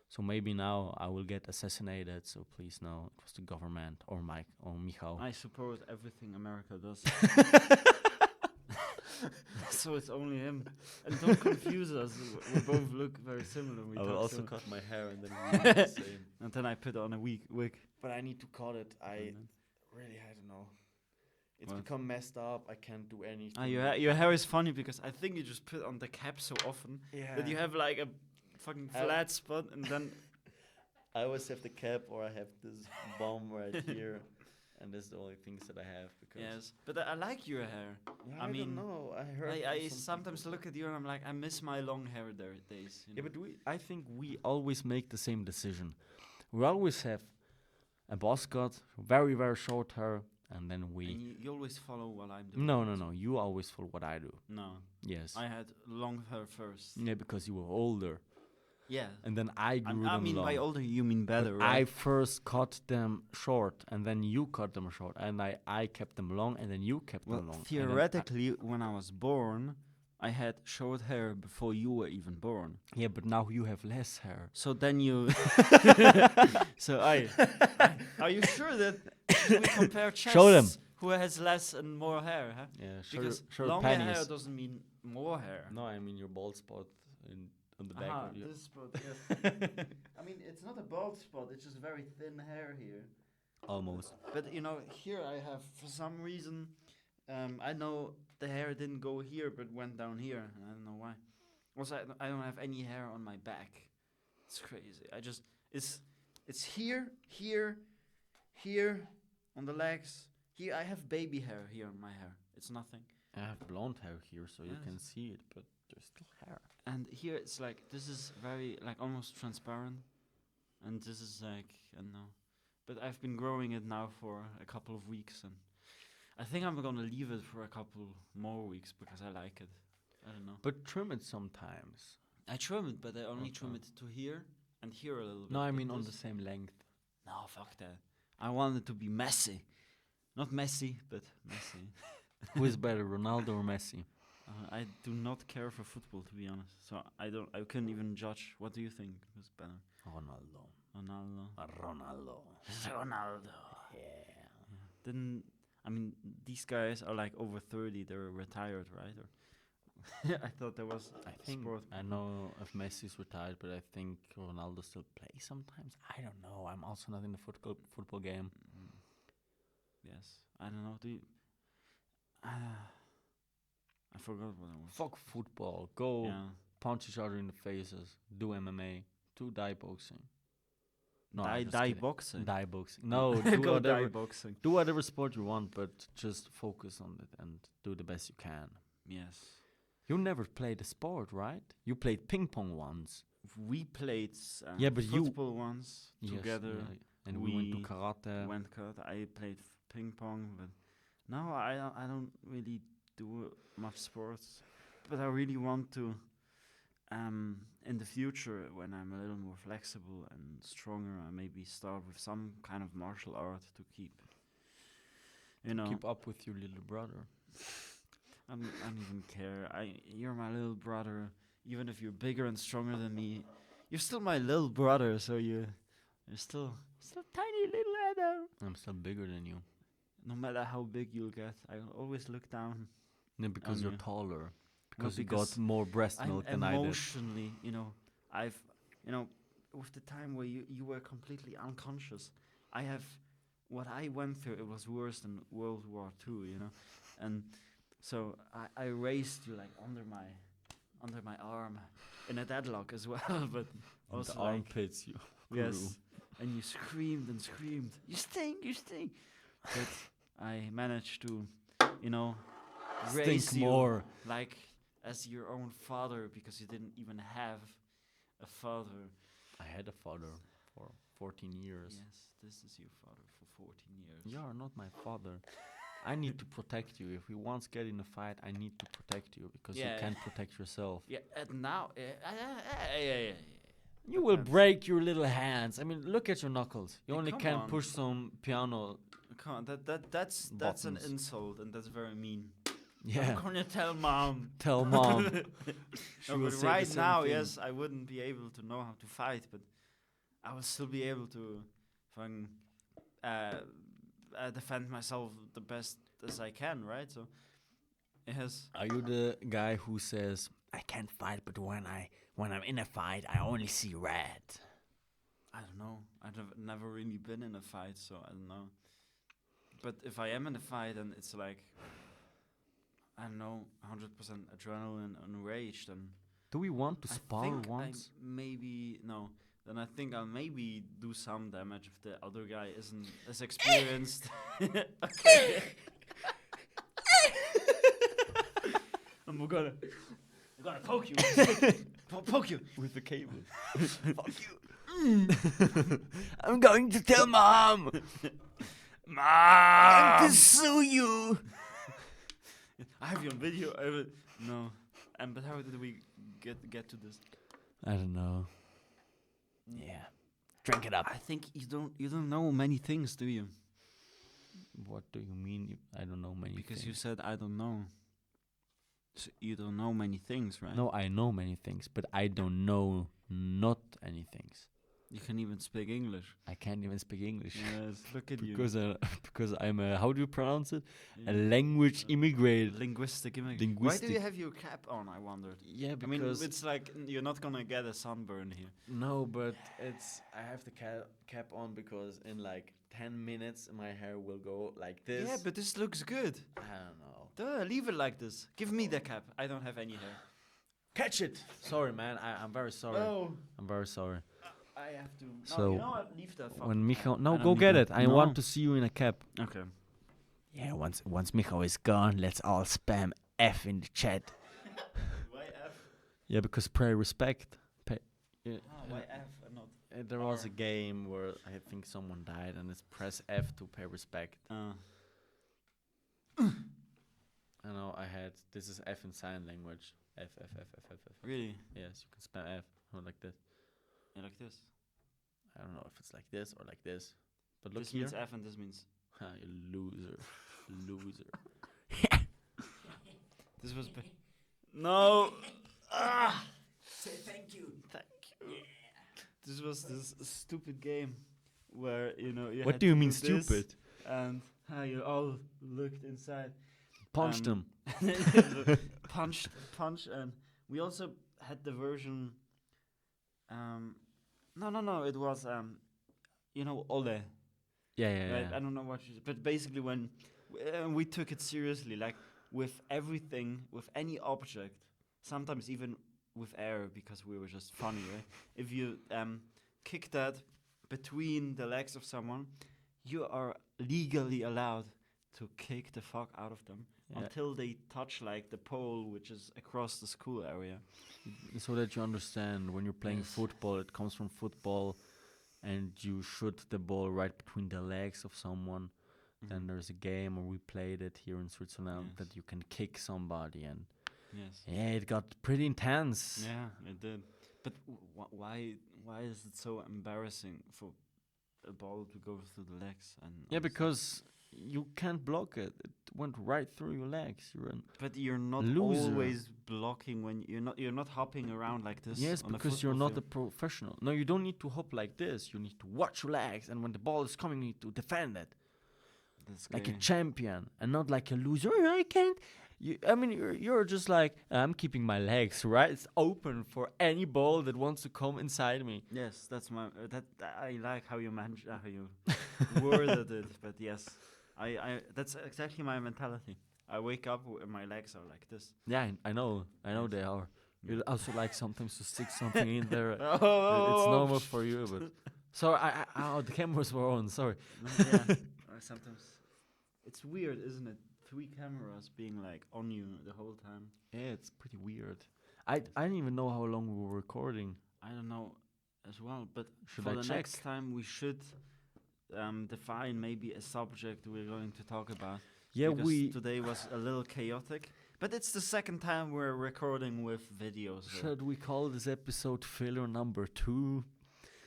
So maybe now I will get assassinated. So please know it was the government or Mike or Michał. I support everything America does. So it's only him. And don't confuse us. We both look very similar. We talk similar. cut my hair and then we look the same. And then I put on a wig. But I need to cut it. And then- Really, I don't know. It's What? become messed up. I can't do anything. Your hair is funny because I think you just put on the cap so often Yeah. that you have like a fucking I- flat spot, and then I always have the cap or I have this bomb right here, and that's the only things that I have because. yes. But I like your hair. Yeah, I I mean, don't know. I heard. I some sometimes people- look at you and I'm like, I miss my long hair days. You Yeah, know? but I think we always make the same decision. We always have a boss cut, very very short hair, and then we. And you always follow what I'm doing. No. You always follow what I do. No, Yes. I had long hair first. Yeah, because you were older. Yeah. and then I grew them I mean, long. by older you mean better, But right? I first cut them short, and then you cut them short, and I kept them long, and then you kept Well, them long. theoretically, when I was born, I had short hair before you were even born. Yeah, but now you have less hair. So then you. So are you sure that we compare chests? Show them. Who has less and more hair? Huh? Yeah, Because show longer pennies. hair doesn't mean more hair. No, I mean your bald spot on the back Aha, of your. this spot. Yes. I mean, it's not a bald spot. It's just very thin hair here. Almost. But you know, here I have, for some reason, I know the hair didn't go here, but went down here, and I don't know why. Also, I don't have any hair on my back. It's crazy. It's here, here, on the legs. Here, I have baby hair here on my hair. It's nothing. I have blonde hair here, so you Yes. can see it, but there's still hair. And here it's like, this is very, like, almost transparent. And this is like, I don't know. But I've been growing it now for a couple of weeks, and I think I'm gonna leave it for a couple more weeks because I like it. I don't know. But trim it sometimes. I trim it, but I only trim Okay. it to here and here a little bit. No, I but mean on the this- same length. No, fuck that. I want it to be messy. Not messy, but messy. Who is better, Ronaldo or Messi? I do not care for football, to be honest. So I couldn't even judge. What do you think was better? Ronaldo. Ronaldo. Ronaldo. Ronaldo. Yeah. Didn't I mean these guys are like over 30? They're retired, right? Or I thought there was I think sport. I know if Messi's retired, but I think Ronaldo still plays sometimes. I don't know. I'm also not in the football game. Yes, I don't know. Do you? I forgot what I was. Fuck football. Go Yeah. punch each other in the faces. Do MMA. Do die boxing. No, I'm Die just die kidding. boxing. Die boxing. No, do Go whatever. die boxing. Do whatever sport you want, but just focus on it and do the best you can. Yes. You never played a sport, right? You played ping pong once. We played Yeah, but you- football once Yes, together. yeah, and we went to we karate. Went cut. I played ping pong, but no, I don't really do much sports. But I really want to. In the future, when I'm a little more flexible and stronger, I maybe start with some kind of martial art to keep. You know, Keep up with your little brother. I don't even care. You're my little brother. Even if you're bigger and stronger than me, you're still my little brother. So you're still tiny little Adam. I'm still bigger than you. No matter how big you'll get, I always look down. No, because On you're you. taller. Because you because got more breast I'm milk than I did. emotionally, with the time where you were completely unconscious, I have what I went through. It was worse than World War II, and so I raised you like under my arm in a deadlock as well, but And also the like, armpits, you. yes, and you screamed and screamed. You stink, you stink. But I managed to, raise Stink you more. like as your own father because you didn't even have a father. I had a father for 14 years. Yes, this is your father for 14 years. You are not my father. I need to protect you. If we once get in a fight, I need to protect you because Yeah. you can't protect yourself. Yeah, and now, You will break your little hands. I mean, look at your knuckles. You Yeah, only come can on. push some piano. Come on, that's an Buttons. insult, and that's very mean. Yeah. I'm gonna tell mom. Tell mom. She No, will but say the right same now, thing. yes, I wouldn't be able to know how to fight, but I will still be able to defend myself the best as I can, right? So, yes. Are you the guy who says, I can't fight, but when I'm in a fight, I only see red? I don't know. I've never really been in a fight, so I don't know. But if I am in a fight and it's like, I don't know, 100% adrenaline and rage, then Do we want to I spar think once? Then I think I'll maybe do some damage if the other guy isn't as experienced. Okay. I'm gonna poke you. Poke you. With the cable. Fuck you. I'm going to tell mom. Mom! Sue you. I have you on video. No. But how did we get to this? I don't know. Yeah. Drink it up. I think you don't know many things, do you? What do you mean? I don't know many Because you things. said I don't know. So you don't know many things, right? No, I know many things, but I don't know not any things. You can even speak English. I can't even speak English. Yes, look at because you. because I'm a, how do you pronounce it? A Yeah. language immigrant. Linguistic immigrant. Linguistic. Why do you have your cap on? I wondered. Yeah, I mean, because it's like you're not gonna get a sunburn here. no, but it's I have the cap on because in like 10 minutes my hair will go like this. Yeah, but this looks good. I don't know. Duh, leave it like this. Give me the cap. I don't have any hair. Catch it. Sorry, man. I'm very sorry. No, I'm very sorry. I have to. No, So, you know what? Leave that. When Micho, I no, don't go need get that. it. I No. want to see you in a cap. Okay. Yeah, once Micho is gone, let's all spam F in the chat. Why F? Yeah, because pay respect. Why F and not? There was a game where I think someone died, and it's press F to pay respect. I know I had this is F in sign language. F F F F F F. Really? Yes, you can spam F. Not like this. Yeah, like this. I don't know if it's like this or like this. But look This here. means F and this means. Ha, you loser. Loser. This was. No. Say thank you. Thank you. This was this stupid game where you. What had do you to mean this stupid? And you all looked inside. Punch them. punch, and we also had the version. No. It was Ole. Yeah. Right? I don't know what you said, but basically when we took it seriously, like with everything, with any object, sometimes even with air, because we were just funny, right? If you kick that between the legs of someone, you are legally allowed to kick the fuck out of them until they touch like the pole, which is across the school area. So that you understand, when you're playing football, it comes from football, and you shoot the ball right between the legs of someone. Then there's a game, or we played it here in Switzerland, that you can kick somebody, and it got pretty intense. Yeah, it did. But why is it so embarrassing for a ball to go through the legs? And Because you can't block it. It went right through your legs. But you're not loser. always blocking when you're not hopping around like this. Yes, on because a you're not a field. professional. No, you don't need to hop like this. You need to watch your legs, and when the ball is coming, you need to defend it. That's Like a gay. champion, and not like a loser. I can't. You're just like, I'm keeping my legs right. It's open for any ball that wants to come inside me. Yes, that's my that I like how you how you worded it. But yes, I that's exactly my mentality. I wake up and my legs are like this. Yeah, I know Yes. they are. You also like sometimes to stick something in there. Oh, It's normal for you, but sorry, the cameras were on. Sorry. Yeah, sometimes it's weird, isn't it? 3 cameras being like on you the whole time. Yeah, it's pretty weird. I didn't even know how long we were recording. I don't know as well, but Should for I the check? next time we should define maybe a subject we're going to talk about. Yeah, because today was a little chaotic, but it's the second time we're recording with videos. So. Should we call this episode filler number 2?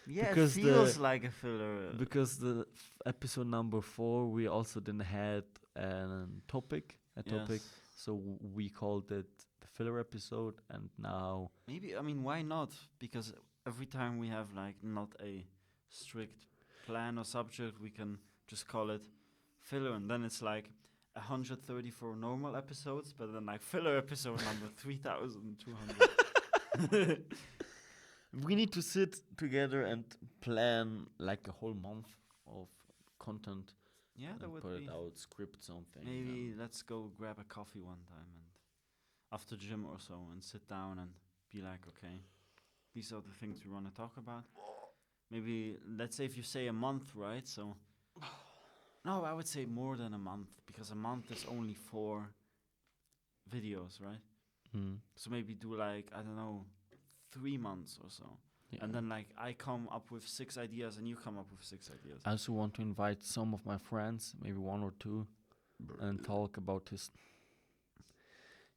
Yeah, because it feels like a filler. Because the episode number 4 we also didn't had a topic, so we called it the filler episode, and now Maybe, I mean, why not? Because every time we have like not a strict plan or subject, we can just call it filler, and then it's like 134 normal episodes, but then like filler episode number 3,200. we need to sit together and plan like a whole month of content. Yeah, that and would put be. it out, script something. Maybe let's go grab a coffee one time and after gym or so, and sit down and be like, okay, these are the things we want to talk about. Maybe let's say if you say a month, right? So no, I would say more than a month, because a month is only 4 videos, right? So maybe do like, I don't know, 3 months or so. Yeah. And then like I come up with 6 ideas and you come up with 6 ideas. I also want to invite some of my friends, maybe 1 or 2, and talk about this.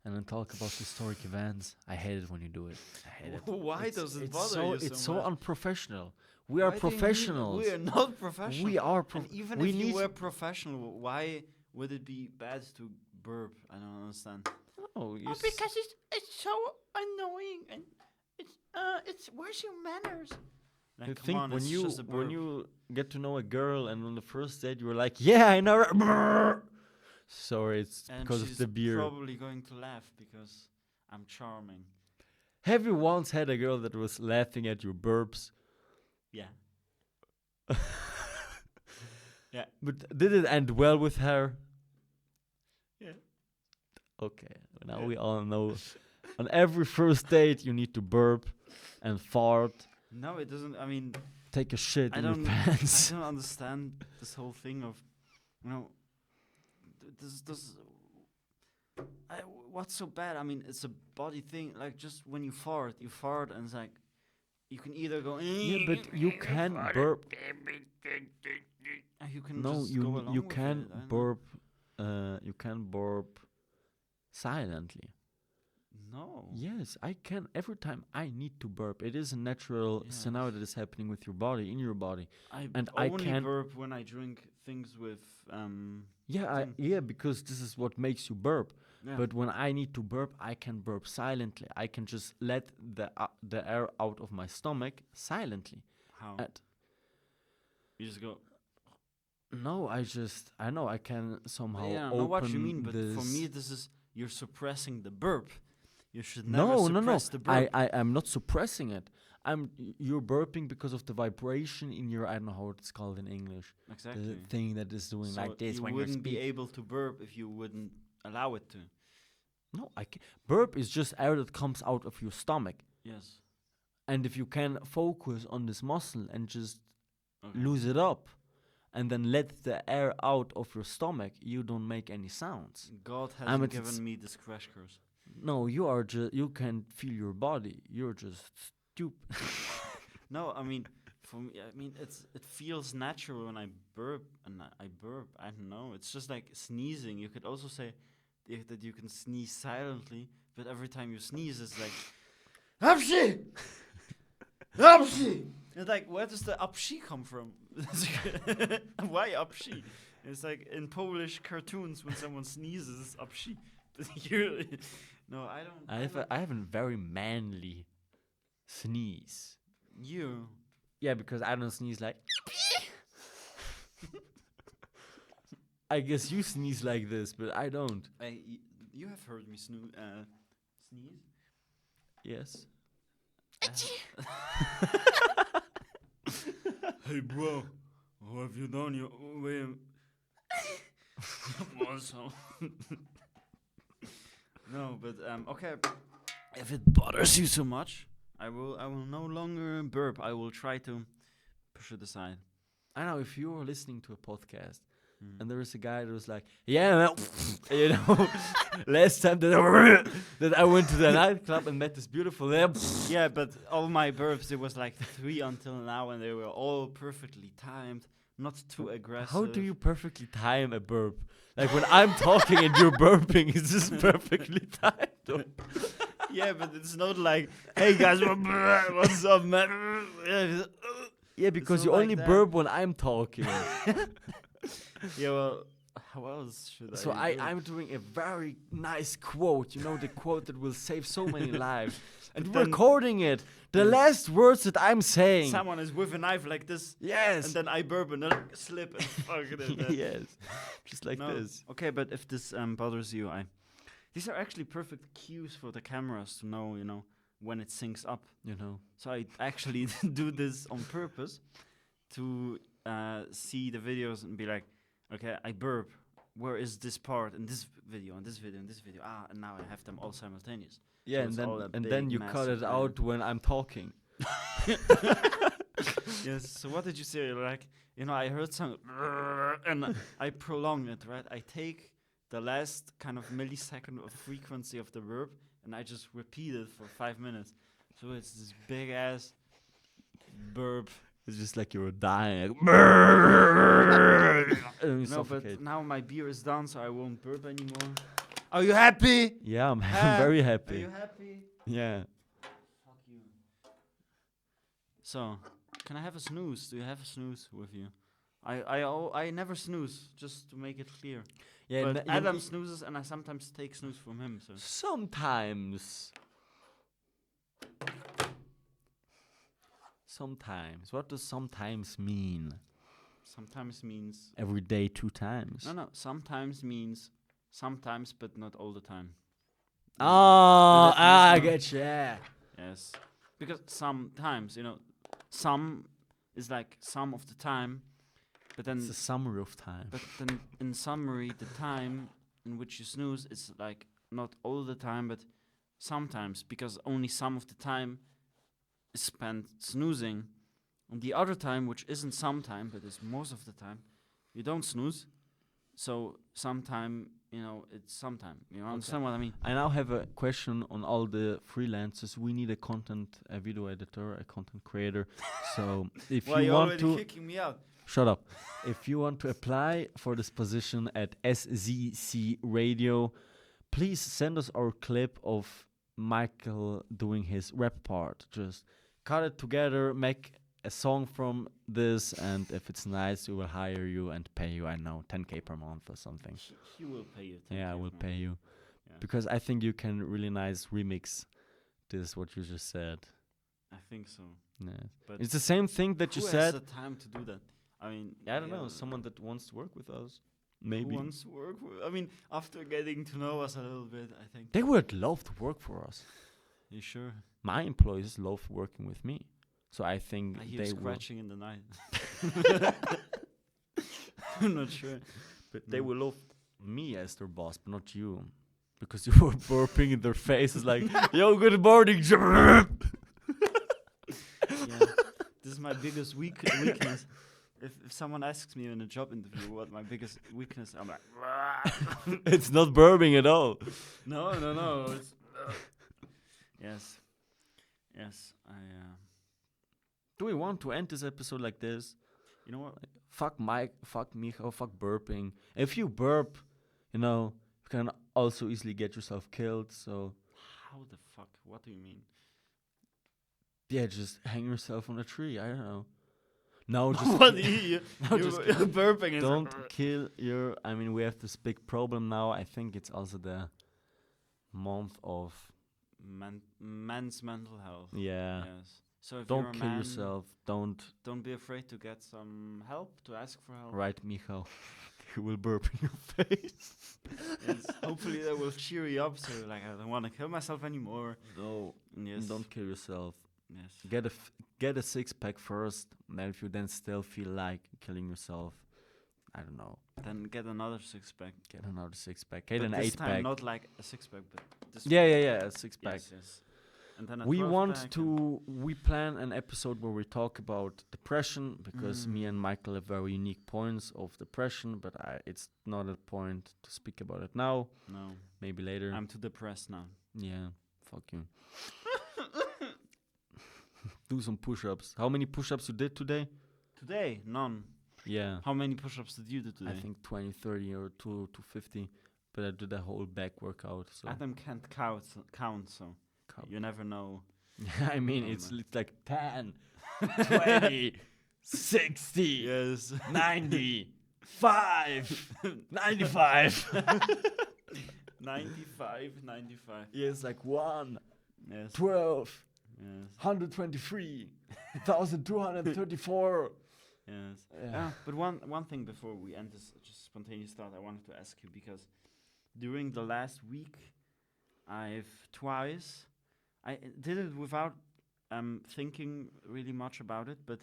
and then talk about historic events. I hate it when you do it. I hate it. Why does it bother so, you It's so so much? unprofessional. We are Why do you need- professionals. We are not professional. We are And even we if you need were professional, why would it be bad to burp? I don't understand. Oh, you Because it's so annoying and it's where's your manners? Like, I come think on, when it's you just a burp. get to know a girl and on the first date you were like, yeah, I know her. Sorry, it's and because of she's the beer. probably going to laugh because I'm charming. Have you once had a girl that was laughing at your burps? Yeah. Yeah. But did it end well with her? Yeah. Okay, now Yeah. we all know. On every first date, you need to burp and fart, No, it doesn't. I mean, take a shit I in your don't. pants. I don't understand this whole thing of, you know, this. What's so bad? I mean, it's a body thing. Like, just when you fart, and it's like, you can either go. Yeah, but you can burp. You can No, just go along you with can it, I don't know. burp. You can burp silently. No. Yes, I can. Every time I need to burp, it is a natural Yes. scenario that is happening with your body, in your body. I And I only can- burp when I drink things with thing. Yeah, because this is what makes you burp. Yeah. But when I need to burp, I can burp silently. I can just let the air out of my stomach silently. How? And You just go. no, I know I can somehow Yeah, I open know what you mean, but for this- me, this is you're suppressing the burp. You should never no, suppress the burp. I am not suppressing it. You're burping because of the vibration in your, I don't know how it's called in English. Exactly. The thing that is doing So like this you when you wouldn't be speak. able to burp if you wouldn't allow it to. No, I can. Burp is just air that comes out of your stomach. Yes. And if you can focus on this muscle and just Okay. lose it up and then let the air out of your stomach, you don't make any sounds. God I hasn't mean, it's- given me this crash course. No, you can feel your body. You're just stupid. No, I mean, for me, it feels natural when I burp, and I burp. I don't know. It's just like sneezing. You could also say that you can sneeze silently, but every time you sneeze, it's like, Apshi! Apshi! It's like, where does the apshi come from? Why apshi? It's like in Polish cartoons when someone sneezes, it's apshi. No, I don't. I have a very manly sneeze. You. Yeah, because I don't sneeze like. I guess you sneeze like this, but I don't. You have heard me sneeze. Yes. Hey, bro, what have you done? You also. No, but okay. If it bothers you so much, I will no longer burp. I will try to push it aside. I know if you're listening to a podcast and there is a guy that was like, yeah, man, you know, last time that I went to the nightclub and met this beautiful, Yeah, but all my burps, it was like 3 until now, and they were all perfectly timed, not too aggressive. How do you perfectly time a burp? Like when I'm talking and you're burping, is this perfectly timed? Yeah, but it's not like, hey guys, what's up, man? Yeah, because not you like only that. burp when I'm talking. Yeah, well, how else should So I? I'm doing a very nice quote, you know, the quote that will save so many lives. And But we're then- recording it. The last words that I'm saying. Someone is with a knife like this, Yes. and then I burp and then slip and fuck it. Yes. Just like No. this. Okay, but if this bothers you, these are actually perfect cues for the cameras to know, when it syncs up. You know. So I actually do this on purpose to see the videos and be like, okay, I burp. Where is this part in this video, in this video, in this video? And now I have them all simultaneous. Yeah, it's all a and then big, you cut massive it out when I'm talking. Yes. So what did you say? Like, I heard some, and I prolong it, right? I take the last kind of millisecond of frequency of the verb, and I just repeat it for 5 minutes. So it's this big ass burp. It's just like you're dying. And you No, suffocate. but now my beer is done, so I won't burp anymore. Are you happy? Yeah, I'm Huh? very Are happy. you happy? Yeah. Fuck you. So, can I have a snooze? Do you have a snooze with you? I never snooze, just to make it clear. Yeah, But Adam snoozes, and I sometimes take snooze from him. So sometimes. Sometimes. What does sometimes mean? sometimes means Every day 2 times. no. Sometimes means sometimes, but not all the time. Oh, The I definition get you. Yeah. Yes, because sometimes some is like some of the time, but then It's a summary of time. But then, in summary, the time in which you snooze is like not all the time, but sometimes, because only some of the time is spent snoozing. And the other time, which isn't sometime, but is most of the time, you don't snooze. So sometime, it's sometime. You understand what I mean? I now have a question on all the freelancers. We need a video editor, a content creator. So if Why you are want already to, kicking me out? shut up. If you want to apply for this position at SZC Radio, please send us our clip of Michael doing his rap part. Just cut it together, make a song from this, and if it's nice, we will hire you and pay you, I know, 10K per month or something. He will pay you. Yeah, I will pay you. Yeah. Because I think you can really nice remix this, what you just said. I think so. Yeah. But It's the same thing that you who said. has the time to do that? I mean, I don't know, someone that wants to work with us. Maybe. Who wants to work with? I mean, after getting to know us a little bit, I think. They would love to work for us. You sure? My employees love working with me. So I think I hear they will. scratching in the night. I'm not sure. But they will love me as their boss, but not you. Because you were burping in their faces like, yo, good morning, Yeah, this is my biggest weakness. If someone asks me in a job interview what my biggest weakness, I'm like, It's not burping at all. no. It's yes. Do we want to end this episode like this? You know what? Fuck Mike, fuck Micho, fuck burping. If you burp, you can also easily get yourself killed. So How the fuck? What do you mean? yeah, just hang yourself on a tree. I don't know. No, just What you're just burping. don't kill your. I mean, we have this big problem now. I think it's also the month of Men's mental health. yeah. Yes. So if Don't you're a kill man, yourself. Don't don't be afraid to get some help, to ask for help. right, Micho. He will burp in your face. Yes. Hopefully that will cheer you up. So like, I don't want to kill myself anymore. No, Yes. don't kill yourself. Yes. Get a 6-pack first. And then if you then still feel like killing yourself, I don't know. Then get another 6-pack. Get another 6-pack. Get But an this time 8-pack. not like a 6-pack, but this Yeah, a 6-pack. Yes. And then a We 12 want pack to. We plan an episode where we talk about depression because me and Michael have very unique points of depression, but it's not a point to speak about it now. No. Maybe later. I'm too depressed now. Yeah, fuck you. Do some push-ups. How many push-ups you did today? Today, none. Yeah. How many push-ups did you do today? I think 20, 30 or 250. But I did a whole back workout. So Adam can't count, so you never know. I mean, Oh, it's man. like 10, 20, 60, Yes. 90, 5, 95. 95. Yes, like 1, Yes. 12, Yes. 123, 1234. Yes. Yeah. But one thing before we end this just spontaneous thought I wanted to ask you, because during the last week I've twice I did it without thinking really much about it, but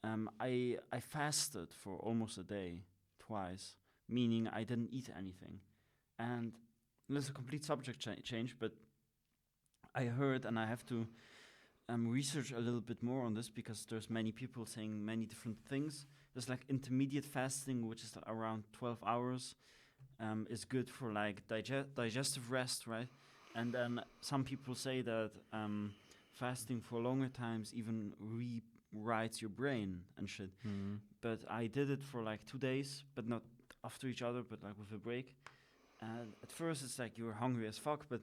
I fasted for almost a day twice, meaning I didn't eat anything. And there's a complete subject change, but I heard, and I have to research a little bit more on this, because there's many people saying many different things. There's like intermediate fasting, which is around 12 hours, is good for like digestive rest, right? And then some people say that fasting for longer times even rewrites your brain and shit. But I did it for like 2 days, but not after each other, but like with a break. And at first, it's like you're hungry as fuck, but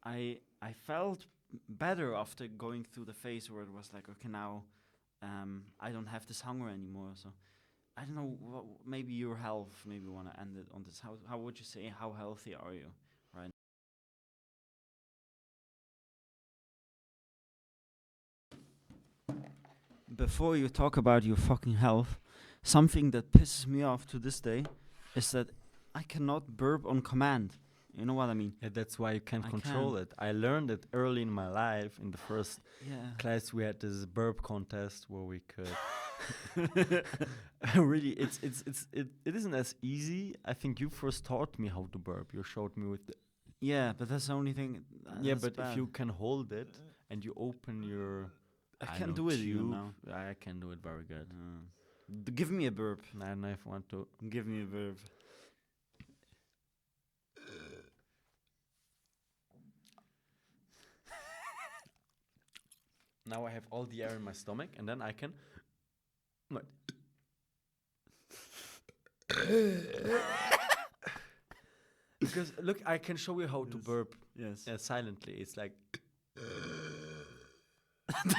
I felt better after going through the phase where it was like, okay, now I don't have this hunger anymore. So I don't know. Maybe your health. Maybe want to end it on this. How would you say? How healthy are you right now? Before you talk about your fucking health, something that pisses me off to this day is that I cannot burp on command. You know what I mean? Yeah, that's why you can't I control can't. it. I learned it early in my life. In the first Yeah. class, we had this burp contest where we could. Really, it isn't as easy. I think you first taught me how to burp. You showed me with the Yeah, but that's the only thing. yeah, That's but bad. if you can hold it and you open your I I can't know, do it even tube, now. I can do it very good. Give me a burp. I don't know if I want to. Give me a burp. Now I have all the air in my stomach, and then I can. What? Because look, I can show you how to Yes. burp Yes. silently. It's like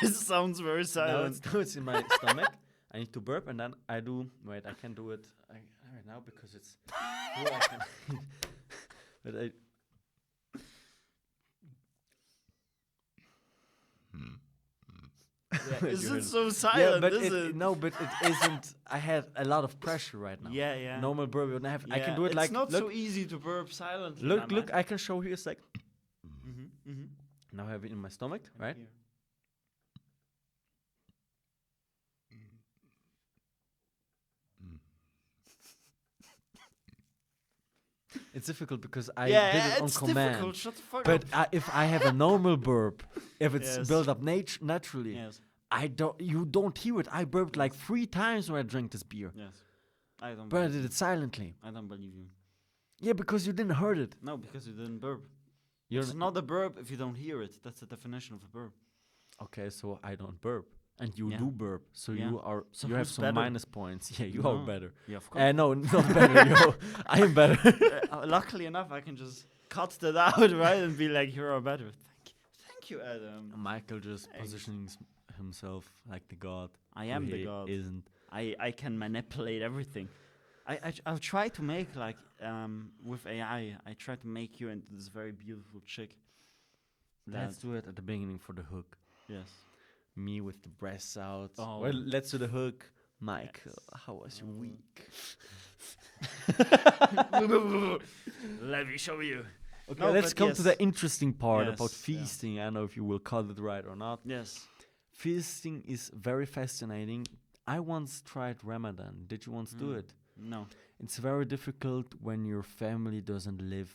This sounds very silent. now it's in my stomach. I need to burp, and then I do. Wait, I can do it right now because it's. Here I can but I. Yeah, is You it heard so Yeah, silent? but Is it? no, but it isn't. I had a lot of pressure right now. Yeah, yeah. Normal burp, you don't have. I can Yeah, do it it's like. not look, so easy to burp silently. look. I can show you. It's like Mm-hmm. now I have it in my stomach, right? It's difficult because I Yeah, did it on it's command. difficult. Shut the fuck But up. if I have a normal burp, if it's Yes. built up naturally, Yes. You don't hear it. I burped like 3 times when I drank this beer, Yes. I don't. but I believe did you. it silently. I don't believe you. Yeah, because you didn't heard it. No, because you didn't burp. You're It's not a burp if you don't hear it. That's the definition of a burp. okay, so I don't burp, and you Yeah. do burp, so Yeah. So you have who's some better? minus points. Yeah, you are No. better. Yeah, of course. No, not better. I am better. Luckily enough, I can just cut that out, right, and be like, "You're better." Thank you, Adam. Michael just Thanks. positioning himself like the god. I am who the he god. Isn't. I can manipulate everything. I'll try to make like with AI. I try to make you into this very beautiful chick. Let's do it at the beginning for the hook. Yes. Me with the breasts out. Oh. Well, let's do the hook. Michael, Yes. how was your Oh. week? Let me show you. Okay, No, let's but come to yes. the interesting part about Yes, yeah. feasting. I don't know if you will call it right or not. Yes. Feasting is very fascinating. I once tried Ramadan. Did you once do it? No. It's very difficult when your family doesn't live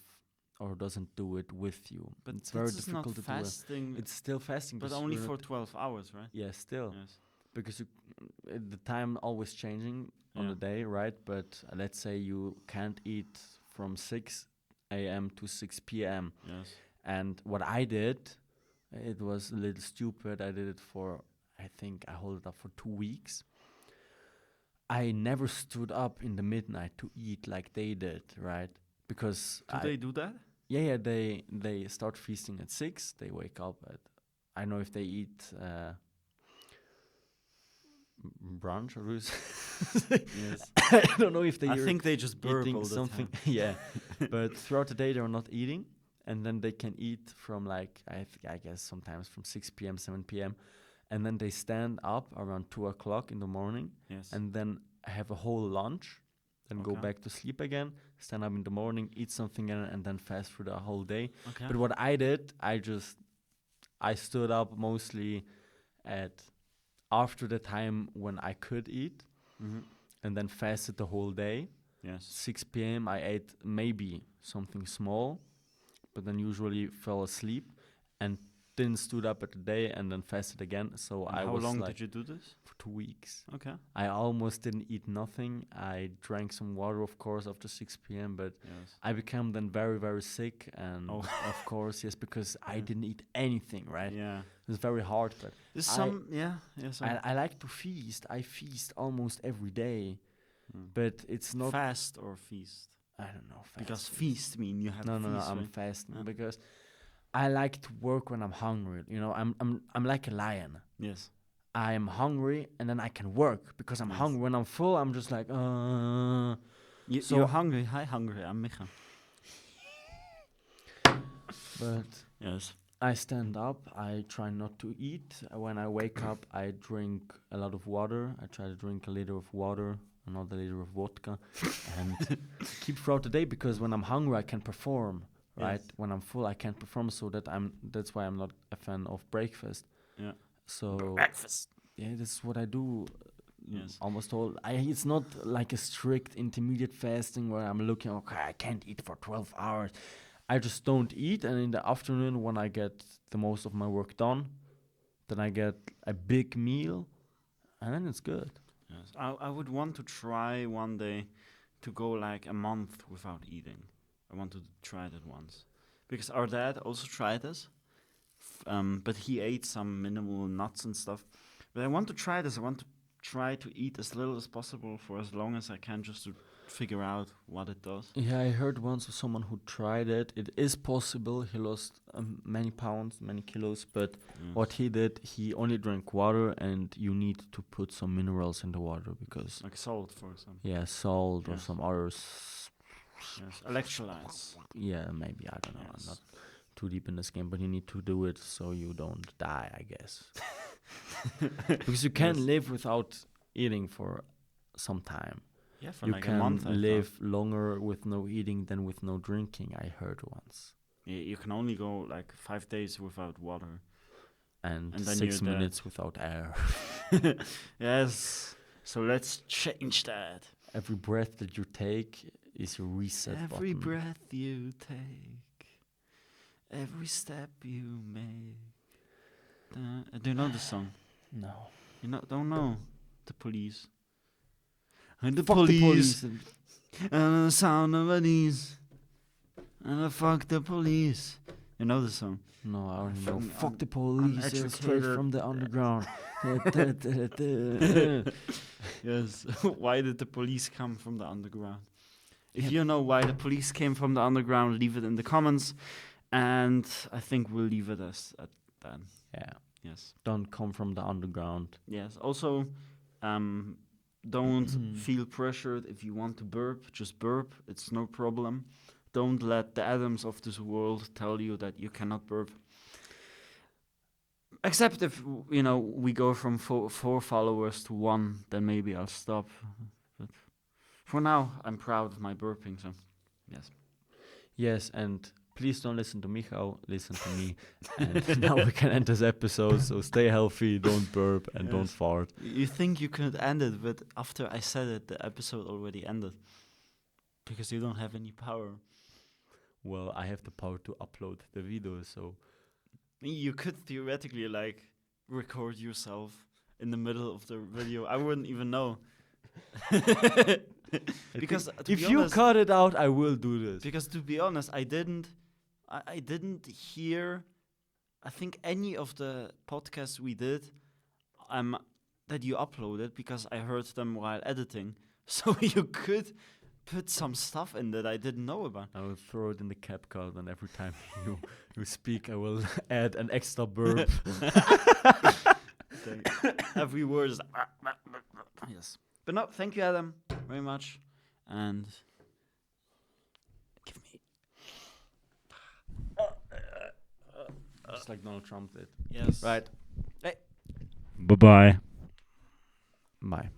or doesn't do it with you. But it's very this is not difficult to do it. fasting. It's still fasting, but because only you're for not- 12 hours, right? yeah, still Yes. because the time always changing on Yeah. the day, right? But let's say you can't eat from 6 a.m. to 6 p.m. Yes. And what I did, it was a little stupid. I did it for, I think I hold it up for 2 weeks. I never stood up in the midnight to eat like they did, right? Because Do they do that? yeah, they start feasting at 6. They wake up at, I don't know if they eat brunch or Yes. I don't know if they I think they just burp eating all the something. time. Yeah, but throughout the day they're not eating, and then they can eat from like I guess sometimes from 6 p.m. 7 p.m. and then they stand up around 2 o'clock in the morning Yes. and then have a whole lunch, then go Okay. back to sleep again, stand up in the morning, eat something again, and then fast through the whole day. Okay. But what I did, I stood up mostly at after the time when I could eat, Mm-hmm. and then fasted the whole day. Yes. 6 p.m. I ate maybe something small, but then usually fell asleep and then stood up at the day and then fasted again. So And I how was long like did you do this? for 2 weeks. Okay. I almost didn't eat nothing. I drank some water, of course, after 6 p.m. But Yes. I became then very, very sick. And Oh. of course, yes, because I Yeah. didn't eat anything, right? Yeah. It was very hard. But There's I- some. Yeah. Yeah. Some I like to feast. I feast almost every day. Mm. But it's not fast or feast. I don't know. Because Fasting. feast mean you have No, feast, I'm right? fasting Yeah. because I like to work when I'm hungry. You know, I'm like a lion. Yes. I am hungry and then I can work because I'm Yes. hungry. When I'm full, I'm just like, So- You're hungry. Hi, hungry. I'm Micha. but Yes. I stand up. I try not to eat. When I wake up, I drink a lot of water. I try to drink a liter of water, another liter of vodka, and keep throughout the day because when I'm hungry, I can perform. Right? Yes. When I'm full, I can't perform. So that's why I'm not a fan of breakfast. Yeah. So Breakfast. yeah, this is what I do. Yes. Almost all. It's not like a strict intermediate fasting where I'm looking. Okay, I can't eat for 12 hours. I just don't eat, and in the afternoon when I get the most of my work done, then I get a big meal, and then it's good. Yes. I would want to try one day to go like a month without eating. I want to try that once. Because our dad also tried this. But he ate some minimal nuts and stuff. But I want to try this. I want to try to eat as little as possible for as long as I can just to figure out what it does. Yeah, I heard once of someone who tried it. It is possible. He lost many pounds, many kilos, but what he did, he only drank water, and you need to put some minerals in the water because, Like salt, for example. yeah, salt or Yes. some others. Yes. Electrolytes. Yeah, maybe, I don't know. I'm Yes. not too deep in this game, but you need to do it so you don't die, I guess. Because you can Yes. live without eating for some time. Yeah, for You like a can month. I live thought. longer with no eating than with no drinking, I heard once. Yeah, you can only go like 5 days without water. And And then 6 you're dead. minutes without air. Yes. So let's change that. Every breath that you take is a reset Every button. breath you take, every step you make. Do you know the song? No. You don't know the police. And the Fuck police, the police. and the sound of a knees, and the fuck the police. You know the song? No, I don't know. Fucking Fuck the police. Straight uneducated. from the underground. Yes. Why did the police come from the underground? If Yeah. you know why the police came from the underground, leave it in the comments. And I think we'll leave it as at that. Yeah. Yes. Don't come from the underground. Yes. Also, don't feel pressured if you want to burp. Just burp. It's no problem. Don't let the atoms of this world tell you that you cannot burp. Except if we go from four followers to 1, then maybe I'll stop. But for now, I'm proud of my burping. So, yes. Yes, and please don't listen to Michał, listen to me. And now we can end this episode, so stay healthy, don't burp, and don't Yes. fart. You think you could end it, but after I said it, the episode already ended. Because you don't have any power. Well, I have the power to upload the video, so... You could theoretically, record yourself in the middle of the video. I wouldn't even know. Because to if be you honest, cut it out, I will do this. because to be honest, I didn't hear, I think, any of the podcasts we did that you uploaded, because I heard them while editing. So you could put some stuff in that I didn't know about. I will throw it in the CapCut, and every time you speak, I will add an extra burp. Every word is yes. But no, thank you, Adam, very much. And give me Just like Donald Trump did. yes. Right. Bye-bye. Bye.